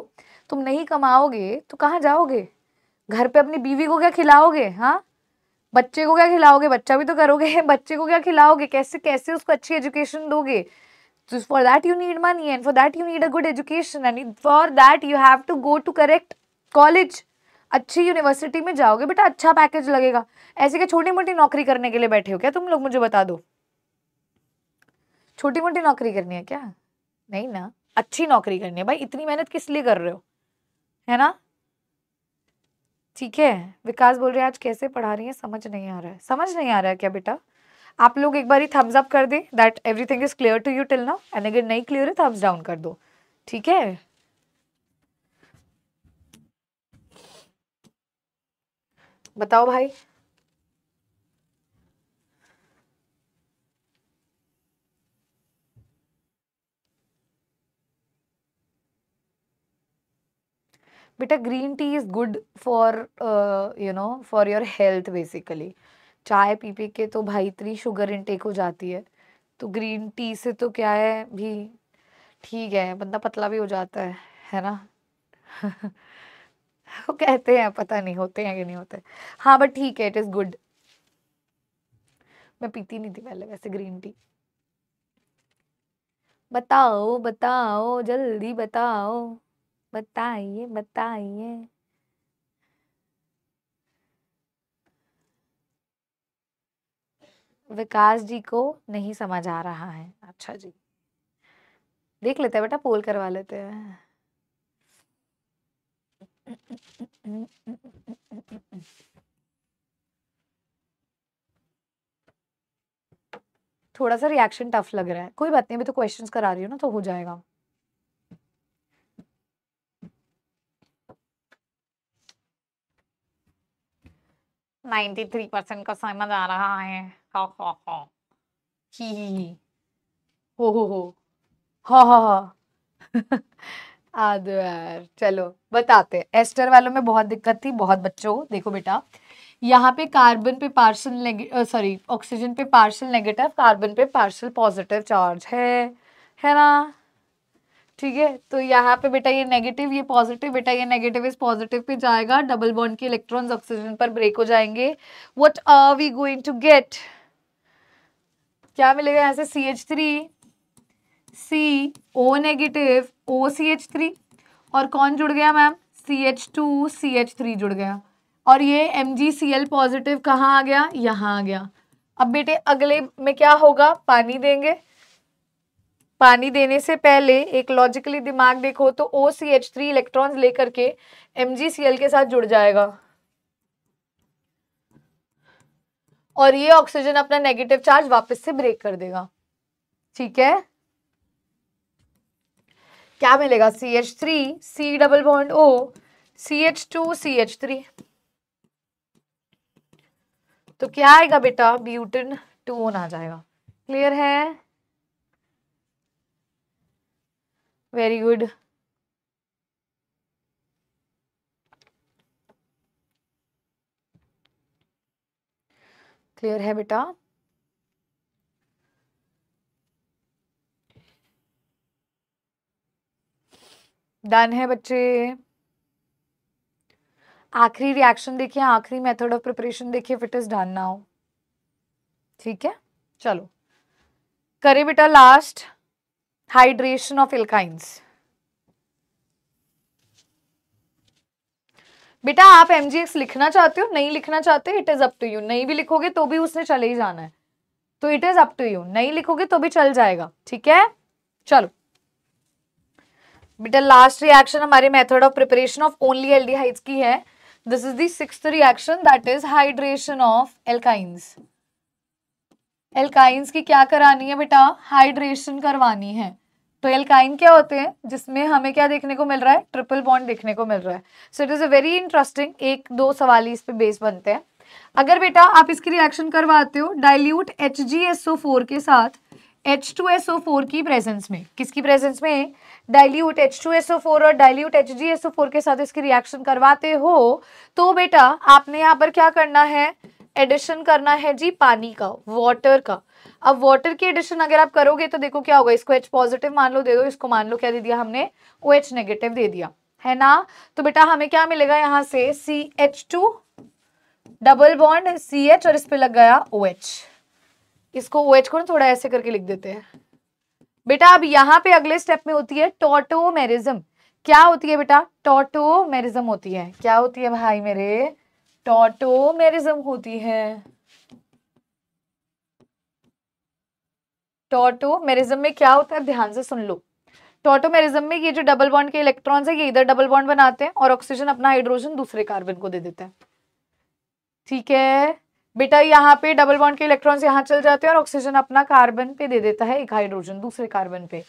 तुम नहीं कमाओगे तो कहाँ जाओगे, घर पे अपनी बीवी को क्या खिलाओगे, हाँ बच्चे को क्या खिलाओगे, बच्चा भी तो करोगे बच्चे को क्या खिलाओगे, कैसे कैसे उसको अच्छी एजुकेशन दोगे। So for that you need money, and for that you need a good education, and for that you have to go to correct college. अच्छी यूनिवर्सिटी में जाओगे बेटा, अच्छा पैकेज लगेगा। ऐसे कि छोटी मोटी नौकरी करने के लिए बैठे हो क्या तुम लोग, मुझे बता दो, छोटी मोटी नौकरी करनी है क्या, नहीं ना, अच्छी नौकरी करनी है भाई, इतनी मेहनत किस लिए कर रहे हो, है ना। ठीक है, विकास बोल रहे हैं आज कैसे पढ़ा रही है, समझ नहीं आ रहा है, समझ नहीं आ रहा है क्या बेटा। आप लोग एक बार ही थम्स अप कर दे that everything is clear to you till now, and अगर नहीं क्लियर है थम्स डाउन कर दो, ठीक है। बताओ भाई। बेटा green tea is good for for your health basically. चाय पी पी के तो भाई इतनी शुगर इनटेक हो जाती है, तो ग्रीन टी से तो क्या है भी, ठीक है बंदा पतला भी हो जाता है ना वो कहते हैं, पता नहीं होते हैं कि नहीं होते, हाँ बट ठीक है, इट इज गुड। मैं पीती नहीं थी पहले वैसे ग्रीन टी। बताओ बताओ जल्दी बताओ, बताइए बताइए। विकास जी को नहीं समझ आ रहा है, अच्छा जी, देख लेते हैं बेटा, पोल करवा लेते हैं। थोड़ा सा रिएक्शन टफ लग रहा है, कोई बात नहीं, अभी तो क्वेश्चंस करा रही हूँ ना, तो हो जाएगा। नाइन्टी 3% का समझ आ रहा है, हा ही हो हा हा आ दो यार, चलो बताते हैं। एस्टर वालों में बहुत दिक्कत थी, बहुत बच्चों को। देखो बेटा, यहाँ पे कार्बन पे पार्शियल सॉरी ऑक्सीजन पे पार्शियल नेगेटिव, कार्बन पे पार्शियल पॉजिटिव चार्ज है ना, ठीक है। तो यहाँ पे बेटा ये नेगेटिव ये पॉजिटिव, बेटा ये नेगेटिव इस पॉजिटिव पे जाएगा, डबल बॉन्ड के इलेक्ट्रॉन्स ऑक्सीजन पर ब्रेक हो जाएंगे। What are we going to get, क्या मिलेगा यहाँ से, CH3 CO नेगेटिव OCH3, और कौन जुड़ गया मैम, CH2 CH3 जुड़ गया, और ये MgCl पॉजिटिव कहाँ आ गया, यहाँ आ गया। अब बेटे अगले में क्या होगा, पानी देंगे, पानी देने से पहले एक लॉजिकली दिमाग देखो तो OCH3 इलेक्ट्रॉन्स लेकर के MgCl के साथ जुड़ जाएगा, और ये ऑक्सीजन अपना नेगेटिव चार्ज वापस से ब्रेक कर देगा। ठीक है, क्या मिलेगा? CH3 C double bond O CH2 CH3। तो क्या आएगा बेटा? ब्यूटेन 2 आ जाएगा। क्लियर है? Very good. क्लियर है बेटा? डन है बच्चे? आखिरी रिएक्शन देखिए, आखिरी मेथड ऑफ प्रिपरेशन देखिए, इट इज डन नाउ। ठीक है, चलो करें बेटा लास्ट, हाइड्रेशन ऑफ एल्काइंस। बेटा आप MgX लिखना चाहते हो, नहीं लिखना चाहते, it is up to you. नहीं भी लिखोगे तो भी उसने चले ही जाना है, तो it is up to you. नहीं लिखोगे तो भी चल जाएगा। ठीक है, चलो बेटा लास्ट रिएक्शन हमारे method of preparation of only aldehydes की है। This is the 6th reaction, that is hydration of alkynes. Alkynes की क्या करानी है बेटा? हाइड्रेशन करवानी है। तो एल्काइन क्या होते हैं जिसमें हमें क्या देखने को मिल रहा है? ट्रिपल बॉन्ड देखने को मिल रहा है। So it is a very interesting, 1-2 सवाल इस पे बेस बनते हैं। अगर बेटा आप इसकी रिएक्शन करवाते हो डाइल्यूट HgSO4 के साथ H2SO4 की प्रेजेंस में, किसकी प्रेजेंस में? डाइल्यूट H2SO4 और डाइल्यूट HgSO4 के साथ इसकी रिएक्शन करवाते हो तो बेटा आपने यहाँ पर क्या करना है? एडिशन करना है जी पानी का, वाटर का। अब वाटर की एडिशन अगर आप करोगे तो देखो क्या होगा, इसको H पॉजिटिव मान लो दे दो, इसको मान लो क्या दे दिया हमने? OH नेगेटिव दे दिया है ना। तो बेटा हमें क्या मिलेगा यहाँ से? CH2 डबल बॉन्ड CH और इस पे लग गया OH। इसको OH को थोड़ा ऐसे करके लिख देते हैं बेटा। अब यहाँ पे अगले स्टेप में होती है टॉटोमेरिज्म। क्या होती है बेटा? टॉटोमेरिज्म होती है। क्या होती है भाई मेरे? टॉटोमेरिज्म होती है। टॉटोमेरिज्म में क्या होता है? ध्यान से सुन लो। टॉटोमेरिज्म में ये जो डबल बॉन्ड के इलेक्ट्रॉन्स है ये इधर डबल बॉन्ड बनाते हैं और ऑक्सीजन अपना हाइड्रोजन दूसरे कार्बन को दे देता है। ठीक है बेटा, यहाँ पे डबल बॉन्ड के इलेक्ट्रॉन्स यहाँ चल जाते हैं और ऑक्सीजन अपना कार्बन पे दे देता है एक हाइड्रोजन दूसरे कार्बन पे।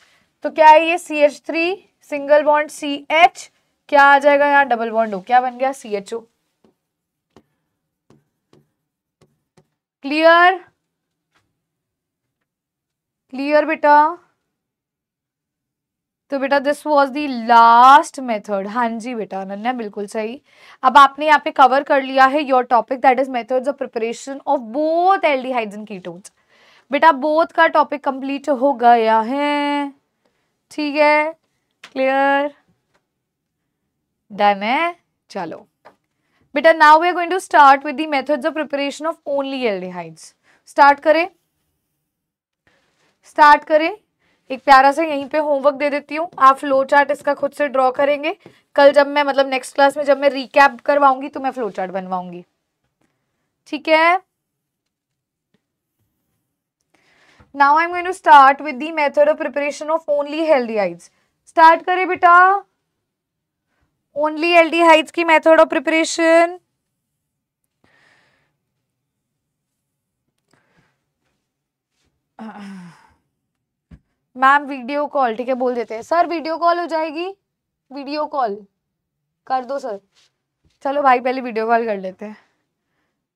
तो क्या है ये? CH3 सिंगल बॉन्ड CH, क्या आ जाएगा यहाँ? डबल बॉन्ड हो, क्या बन गया? CHO। क्लियर? क्लियर बेटा? तो बेटा this was the last method. हाँ जी बेटा, अनन्या बिल्कुल सही। अब आपने यहाँ पे कवर कर लिया है your topic, that is methods of preparation of both aldehydes and ketones. बेटा बोथ का टॉपिक कंप्लीट हो गया है। ठीक है, क्लियर? डन है? चलो बेटा now we are going to start with the methods of preparation of only aldehydes. Start करें? स्टार्ट करें। एक प्यारा सा यहीं पे होमवर्क दे देती हूँ, आप फ्लो चार्ट इसका खुद से ड्रॉ करेंगे। कल जब मैं मतलब नेक्स्ट क्लास में जब मैं रिकैप करवाऊंगी तो मैं फ्लो चार्ट बनवाऊंगी। ठीक है, now I am going to start with the method of preparation of only aldehydes. Start करें बेटा ओनली एल्डिहाइड्स की method of preparation. Ma'am video call, ठीक है बोल देते हैं सर वीडियो कॉल हो जाएगी, वीडियो कॉल कर दो सर। चलो भाई पहले वीडियो कॉल कर लेते हैं।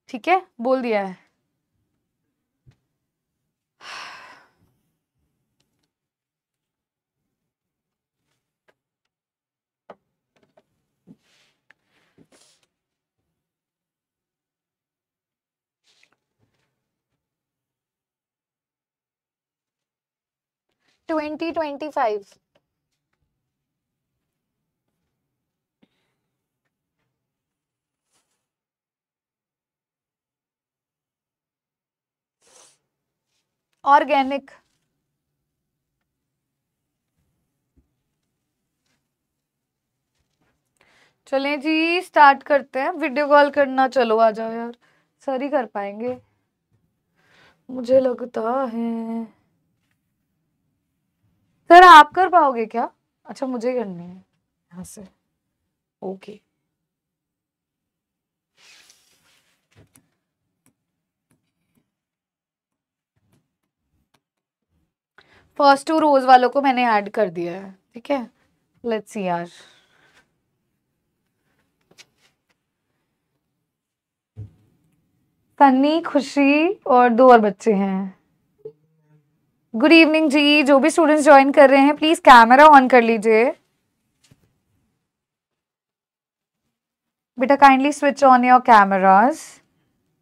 ठीक है, बोल दिया है। ट्वेंटी 25। ऑर्गेनिक। चलें जी स्टार्ट करते हैं। वीडियो कॉल करना, चलो आ जाओ यार, सर ही कर पाएंगे मुझे लगता है। सर आप कर पाओगे क्या? अच्छा मुझे करनी है यहाँ से, ओके। फर्स्ट 2 रोज वालों को मैंने ऐड कर दिया है, ठीक है। लेट्स सी यार, सन्नी, खुशी और 2 और बच्चे हैं। गुड इवनिंग जी, जो भी स्टूडेंट्स ज्वाइन कर रहे हैं प्लीज कैमरा ऑन कर लीजिए। बेटा kindly switch on your cameras.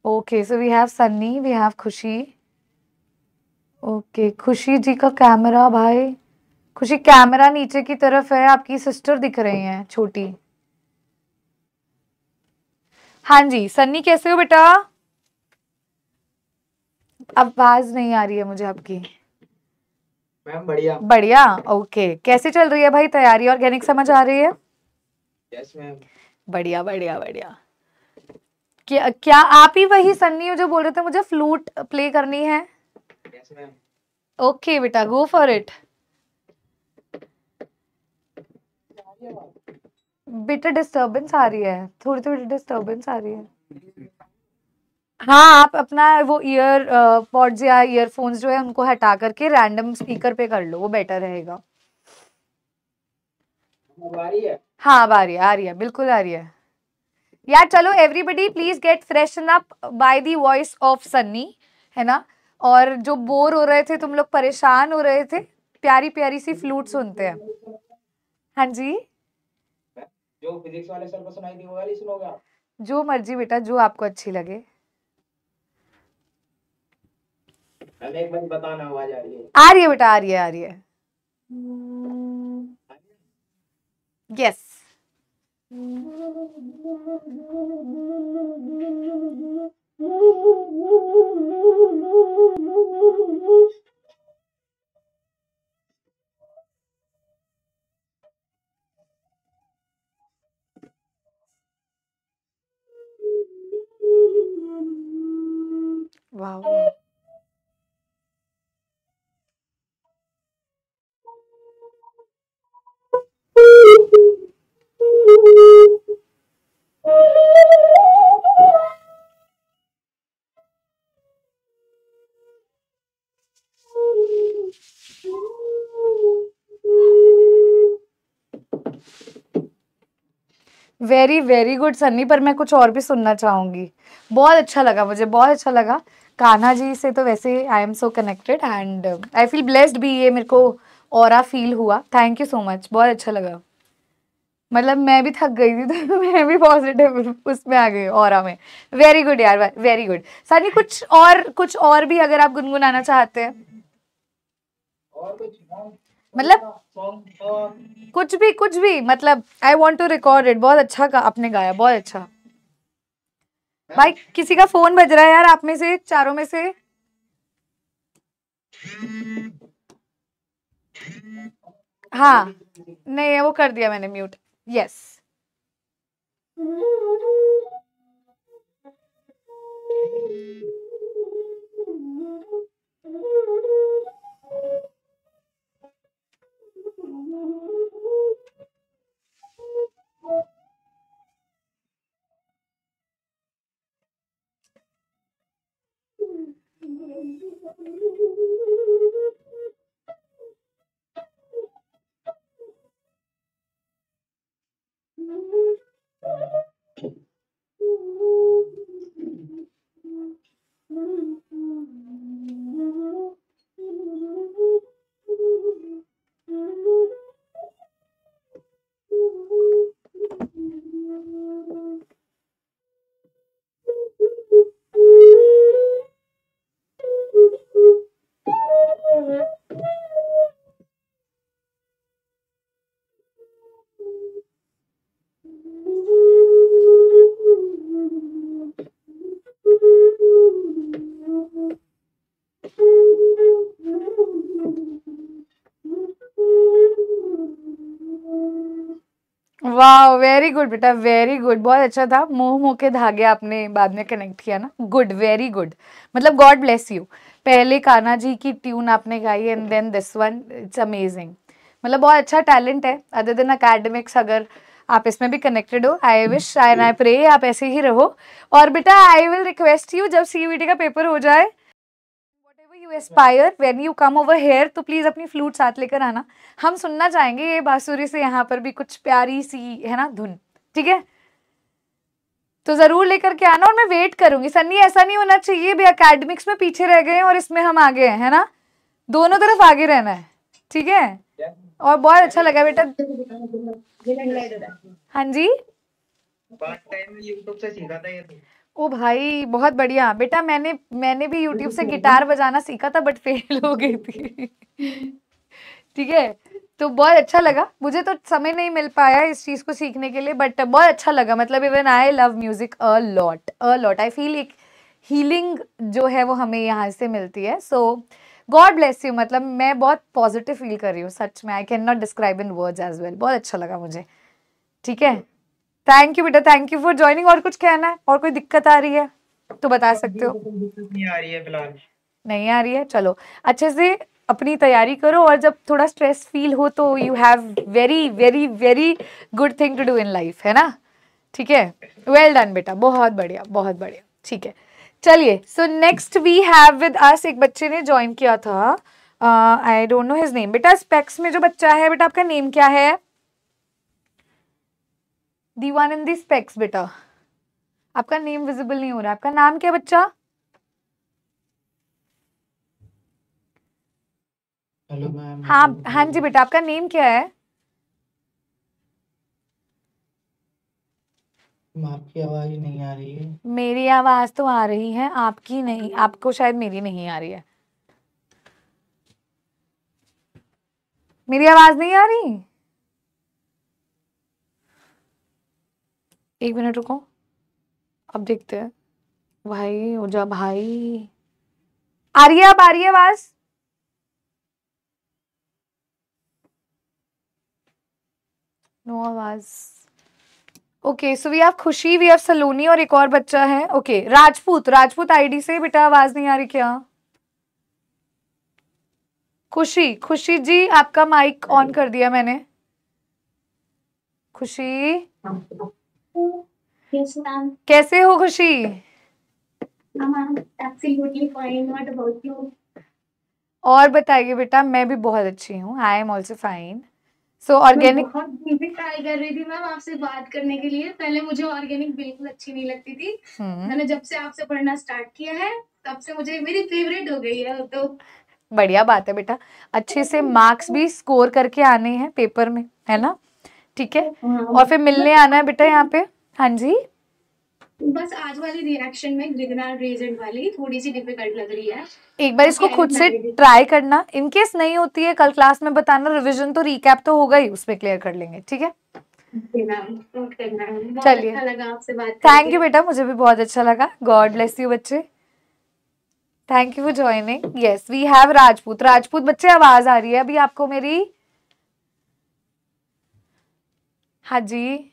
Okay, so we have Sunny, we have Khushi. Okay, Khushi ji का कैमरा, भाई खुशी कैमरा नीचे की तरफ है, आपकी सिस्टर दिख रही हैं छोटी। हाँ जी, सन्नी कैसे हो बेटा? आवाज नहीं आ रही है मुझे आपकी। मैम बढ़िया। बढ़िया, ओके। कैसे चल रही है भाई तैयारी? ऑर्गेनिक समझ आ रही है? Yes ma'am. बढ़िया बढ़िया बढ़िया। क्या क्या आप ही वही सन्नी हो जो बोल रहे थे मुझे फ्लूट प्ले करनी है? Yes ma'am. ओके बेटा, गो फॉर इट। बेटा डिस्टरबेंस आ रही है, थोड़ी थोड़ी डिस्टरबेंस आ रही है। हाँ, आप अपना वो ईयर पॉड्स या ईयरफोन्स जो है उनको हटा करके रैंडम स्पीकर पे कर लो, वो बेटर रहेगा। आ रही है? हाँ, अब आ रही है, आ रही है, बिल्कुल आ रही है यार। चलो everybody please get freshen up by the voice of Sunny, है ना। और जो बोर हो रहे थे, तुम लोग परेशान हो रहे थे, प्यारी प्यारी सी फ्लूट सुनते हैं। हाँ जी, जो फिजिक्स वाले सर को सुनाई थी वो वाली सुनोगे आप? जो मर्जी बेटा, जो आपको अच्छी लगे। मैम एक बार बताना, आवाज आ रही है? आ रही है बेटा, आ रही है, आ रही है। यस। वाह, वेरी वेरी गुड सन्नी, पर मैं कुछ और भी सुनना चाहूंगी। बहुत अच्छा लगा मुझे, बहुत अच्छा लगा। कान्हा जी से तो वैसे I am so connected and I feel blessed भी, ये मेरे को ऑरा फील हुआ। थैंक यू सो मच, बहुत अच्छा लगा। मतलब मैं भी थक गई थी तो मैं भी पॉजिटिव उसमें आ गई ऑरा में। वेरी गुड यार, वेरी गुड। सनी कुछ और भी अगर आप गुनगुनाना चाहते हैं, और कुछ मतलब कुछ भी मतलब I want to record it. बहुत अच्छा आपने गाया, बहुत अच्छा। भाई किसी का फोन बज रहा है यार, आप में से चारों में से। हाँ, नहीं वो कर दिया मैंने म्यूट। यस। वाह, वेरी गुड बेटा, वेरी गुड, बहुत अच्छा था। मुंह मुंह के धागे आपने बाद में कनेक्ट किया ना, गुड, वेरी गुड। मतलब गॉड ब्लेस यू। पहले कान्हा जी की ट्यून आपने गाई and then this one, it's amazing. मतलब बहुत अच्छा टैलेंट है, अदर देन अकेडमिक्स। अगर आप इसमें भी कनेक्टेड हो, I wish and I pray आप ऐसे ही रहो। और बेटा आई विल रिक्वेस्ट यू, जब CUET का पेपर हो जाए, you aspire, when you come over here, तो प्लीज अपनी फ्लूट साथ लेकर आना। हम सुनना चाहेंगे ये बांसुरी से यहाँ पर भी कुछ प्यारी सी है ना धुन, ठीक है? तो जरूर लेकर के आना और मैं वेट करूंगी। सन्नी ऐसा नहीं होना चाहिए भी एकेडमिक्स में पीछे रह गए हैं और इसमें हम आगे हैं, है ना? दोनों तरफ आगे रहना है, ठीक है? और बहुत अच्छा लगा बेटा। हाँ जी, पार्ट टाइम में यूट्यूब से सीखा था ये तो। ओ भाई बहुत बढ़िया बेटा। मैंने भी यूट्यूब से गिटार बजाना सीखा था बट फेल हो गई थी। ठीक है, तो बहुत अच्छा लगा। मुझे तो समय नहीं मिल पाया इस चीज को सीखने के लिए, बट बहुत अच्छा लगा। मतलब even I love music a lot. I feel एक हीलिंग जो है वो हमें यहाँ से मिलती है। सो गॉड ब्लेस यू। मतलब मैं बहुत पॉजिटिव फील कर रही हूँ सच में। I can not describe in words as well. बहुत अच्छा लगा मुझे, ठीक है? थैंक यू बेटा, थैंक यू फॉर ज्वाइनिंग। और कुछ कहना है? और कोई दिक्कत आ रही है तो बता सकते हो। नहीं आ रही है फिलहाल। नहीं आ रही है, चलो अच्छे से अपनी तैयारी करो और जब थोड़ा स्ट्रेस फील हो तो you have very very very good thing to do in life, है ना? ठीक है, वेल डन बेटा, बहुत बढ़िया बहुत बढ़िया। ठीक है, चलिए। So next we have with us एक बच्चे ने ज्वाइन किया था, I don't know his name. बेटा स्पेक्स में जो बच्चा है, बेटा आपका नेम क्या है? The one in the specs. बेटा आपका नेम विजिबल नहीं हो रहा, आपका नाम क्या बच्चा? Hello ma'am. हाँ हाँ जी बेटा, आपका नेम क्या है? आपकी आवाज नहीं आ रही है। मेरी आवाज तो आ रही है, आपकी नहीं। आपको शायद मेरी नहीं आ रही है। मेरी आवाज नहीं आ रही? एक मिनट रुको, अब देखते हैं। भाई हो जा भाई। आ रही है, अब आ रही है आवाज? नो आवाज। ओके, सो वी हैव खुशी, वी हैव सलोनी और एक और बच्चा है। ओके, राजपूत आईडी से बेटा आवाज नहीं आ रही क्या? खुशी जी, आपका माइक ऑन कर दिया मैंने। खुशी कैसे हो खुशी? और बताइए बेटा। मैं भी बहुत अच्छी हूँ, I am also fine. So organic बहुत दिन से ट्राई कर रही थी मैम आपसे बात करने के लिए। पहले मुझे ऑर्गेनिक बिल्कुल अच्छी नहीं लगती थी। मैंने जब से आपसे पढ़ना स्टार्ट किया है तब से मुझे मेरी फेवरेट हो गई है। तो बढ़िया बात है बेटा, अच्छे से मार्क्स भी स्कोर करके आने हैं पेपर में, है ना? ठीक है, और फिर मिलने आना है बेटा यहाँ पे। हाँ जी, बस आज वाली रिएक्शन में ग्रिगनार्ड रीजन वाली थोड़ी सी डिफिकल्ट लग रही है। एक बार इसको खुद से ट्राई करना। इनकेस नहीं होती है कल क्लास में बताना। रिवीजन तो रिकैप तो होगा ही, उसमें क्लियर कर लेंगे, ठीक है? चलिए, अच्छा लगा आपसे बात थैंक यू बेटा, मुझे भी बहुत अच्छा लगा। गॉड ब्लेस यू बच्चे, thank you for joining. Yes, we have Rajput बच्चे, आवाज आ रही है अभी आपको मेरी? हाँ जी,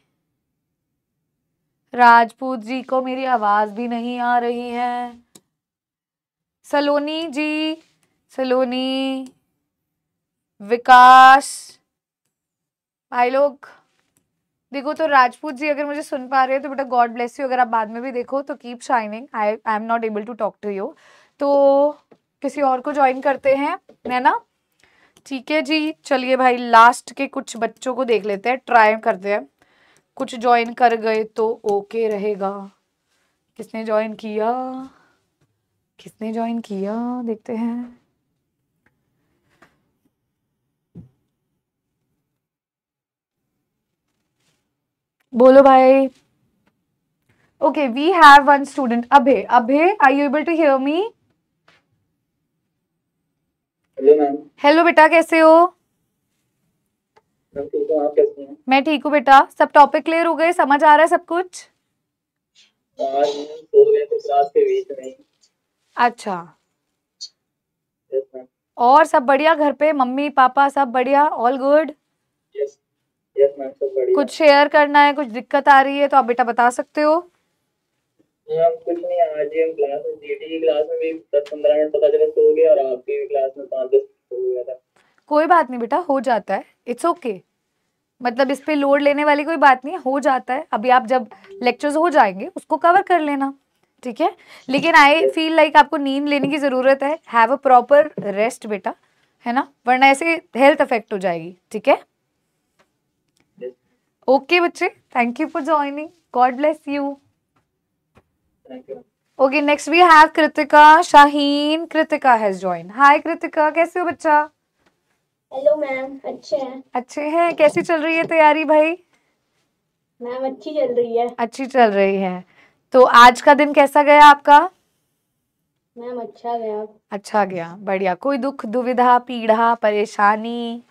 राजपूत जी को मेरी आवाज भी नहीं आ रही है। सलोनी जी, सलोनी, विकास, भाई लोग देखो तो राजपूत जी अगर मुझे सुन पा रहे हो तो बेटा गॉड ब्लेस यू। अगर आप बाद में भी देखो तो keep shining. I am not able to talk to you, तो किसी और को ज्वाइन करते हैं, है ना? ठीक है जी, चलिए भाई लास्ट के कुछ बच्चों को देख लेते हैं, ट्राई करते हैं। कुछ ज्वाइन कर गए तो ओके रहेगा। किसने ज्वाइन किया, किसने ज्वाइन किया, देखते हैं। बोलो भाई। Okay, we have one student, Abhay. Are you able to hear me? Hello ma'am. Hello बेटा, कैसे हो? मैं ठीक हूँ, आप कैसी हैं? मैं ठीक हूँ बेटा। सब टॉपिक क्लियर हो गए, समझ आ रहा है सब कुछ? आज सो गए थे क्लास के बीच में। अच्छा, यस मैम। और सब बढ़िया घर पे? मम्मी पापा सब बढ़िया, all good? Yes yes ma'am, सब बढ़िया। कुछ शेयर करना है, कुछ दिक्कत आ रही है तो आप बेटा बता सकते हो। मैम कुछ नहीं, आज ही हम क्लास में जीटी की क्लास में भी 10-15 मिनट पता चला सो गए और आपकी भी क्लास में 5-10 सो गया था। कोई बात नहीं बेटा, हो जाता है, इट्स ओके। मतलब इस पे लोड लेने वाली कोई बात नहीं है, हो जाता है। अभी आप जब लेक्चर्स हो जाएंगे उसको कवर कर लेना, ठीक है, लेकिन आई फील लाइक आपको नींद लेने की ज़रूरत है। हैव अ प्रॉपर रेस्ट बेटा, है ना, वरना ऐसे हेल्थ अफेक्ट हो जाएगी। ठीक है, ओके बच्चे, thank you for joining, God bless you. Thank you. Okay, next we have Kritika Shaheen. Kritika has join. Hi Kritika, कैसे हो बच्चा? हेलो मैम, अच्छे हैं। अच्छे हैं, कैसी चल रही है तैयारी भाई? मैम अच्छी चल रही है। अच्छी चल रही है। तो आज का दिन कैसा गया आपका? मैम अच्छा गया। अच्छा गया, बढ़िया। कोई दुख दुविधा पीड़ा परेशानी?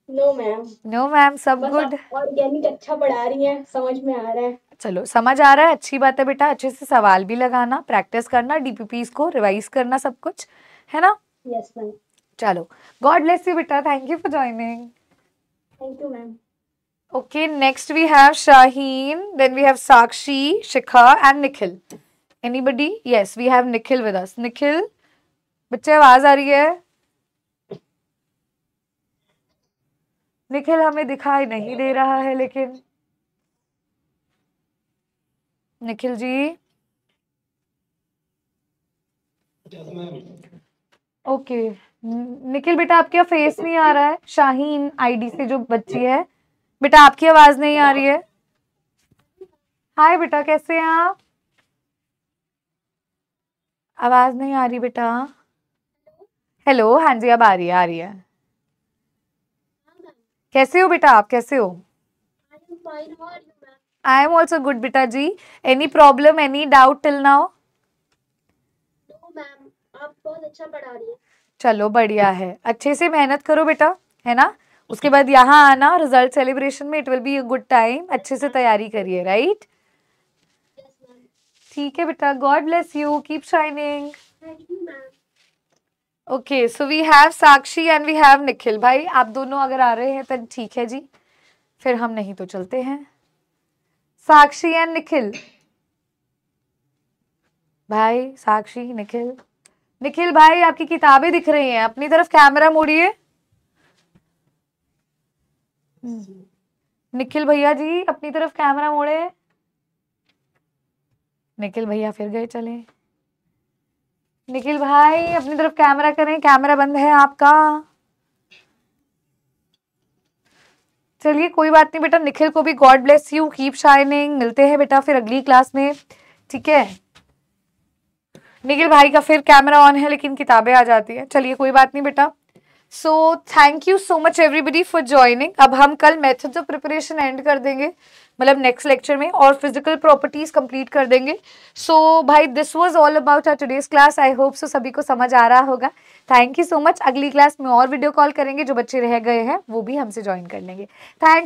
No ma'am. नो मैम, सब बस गुड। आप ऑर्गेनिक अच्छा पढ़ा रही हैं, समझ में आ रहा है। चलो, समझ आ रहा है, अच्छी बात है बेटा। अच्छे से सवाल भी लगाना, प्रैक्टिस करना, डीपीपीस को रिवाइज करना, सब कुछ है ना। Yes ma'am. चलो, गॉड ब्लेस यू बेटा, thank you for joining. Thank you ma'am. Okay, next we have Shaheen, then we have Sakshi, Shikha and Nikhil. Anybody? Yes, we have Nikhil with us. Nikhil, बच्चे आवाज आ रही है? निखिल हमें दिखाई नहीं दे रहा है लेकिन। निखिल जी, ओके। निखिल बेटा, आपका फेस नहीं आ रहा है। शाहीन आईडी से जो बच्ची है बेटा, आपकी आवाज नहीं आ रही है। हाय बेटा, कैसे हैं आप? आवाज नहीं आ रही बेटा। हेलो, हाँ जी, अब आ रही है, आ रही है। कैसे हो बेटा आप, कैसे हो? आई एम ऑल्सो गुड बेटा जी। Any problem, any doubt till now? No ma'am, आप बहुत अच्छा पढ़ा रही हैं। चलो बढ़िया है, अच्छे से मेहनत करो बेटा, है ना। उसके बाद यहाँ आना रिजल्ट सेलिब्रेशन में, it will be a good time. अच्छे से तैयारी करिए, राइट? Yes ma'am. ठीक है बेटा, God bless you, keep shining. Thank you ma'am. Okay, so we have Sakshi and we have Nikhil. भाई आप दोनों अगर आ रहे हैं तो ठीक है जी, फिर हम नहीं तो चलते हैं। साक्षी एंड निखिल, भाई साक्षी निखिल। निखिल भाई, आपकी किताबें दिख रही हैं, अपनी तरफ कैमरा मोड़िए। निखिल भैया जी, अपनी तरफ कैमरा मोड़े। निखिल भैया फिर गए चले। निखिल भाई, अपनी तरफ कैमरा करें, कैमरा बंद है आपका। चलिए कोई बात नहीं बेटा, निखिल को भी God bless you, keep shining. मिलते हैं बेटा फिर अगली क्लास में, ठीक है। निखिल भाई का फिर कैमरा ऑन है लेकिन किताबें आ जाती हैं। चलिए कोई बात नहीं बेटा। So thank you so much everybody for joining. अब हम कल मेथड्स ऑफ प्रिपरेशन एंड कर देंगे, मतलब नेक्स्ट लेक्चर में, और फिजिकल प्रॉपर्टीज कंप्लीट कर देंगे। सो भाई, this was all about our today's class. I hope so सभी को समझ आ रहा होगा। Thank you so much. अगली क्लास में और वीडियो कॉल करेंगे, जो बच्चे रह गए हैं वो भी हमसे ज्वाइन कर लेंगे। थैंक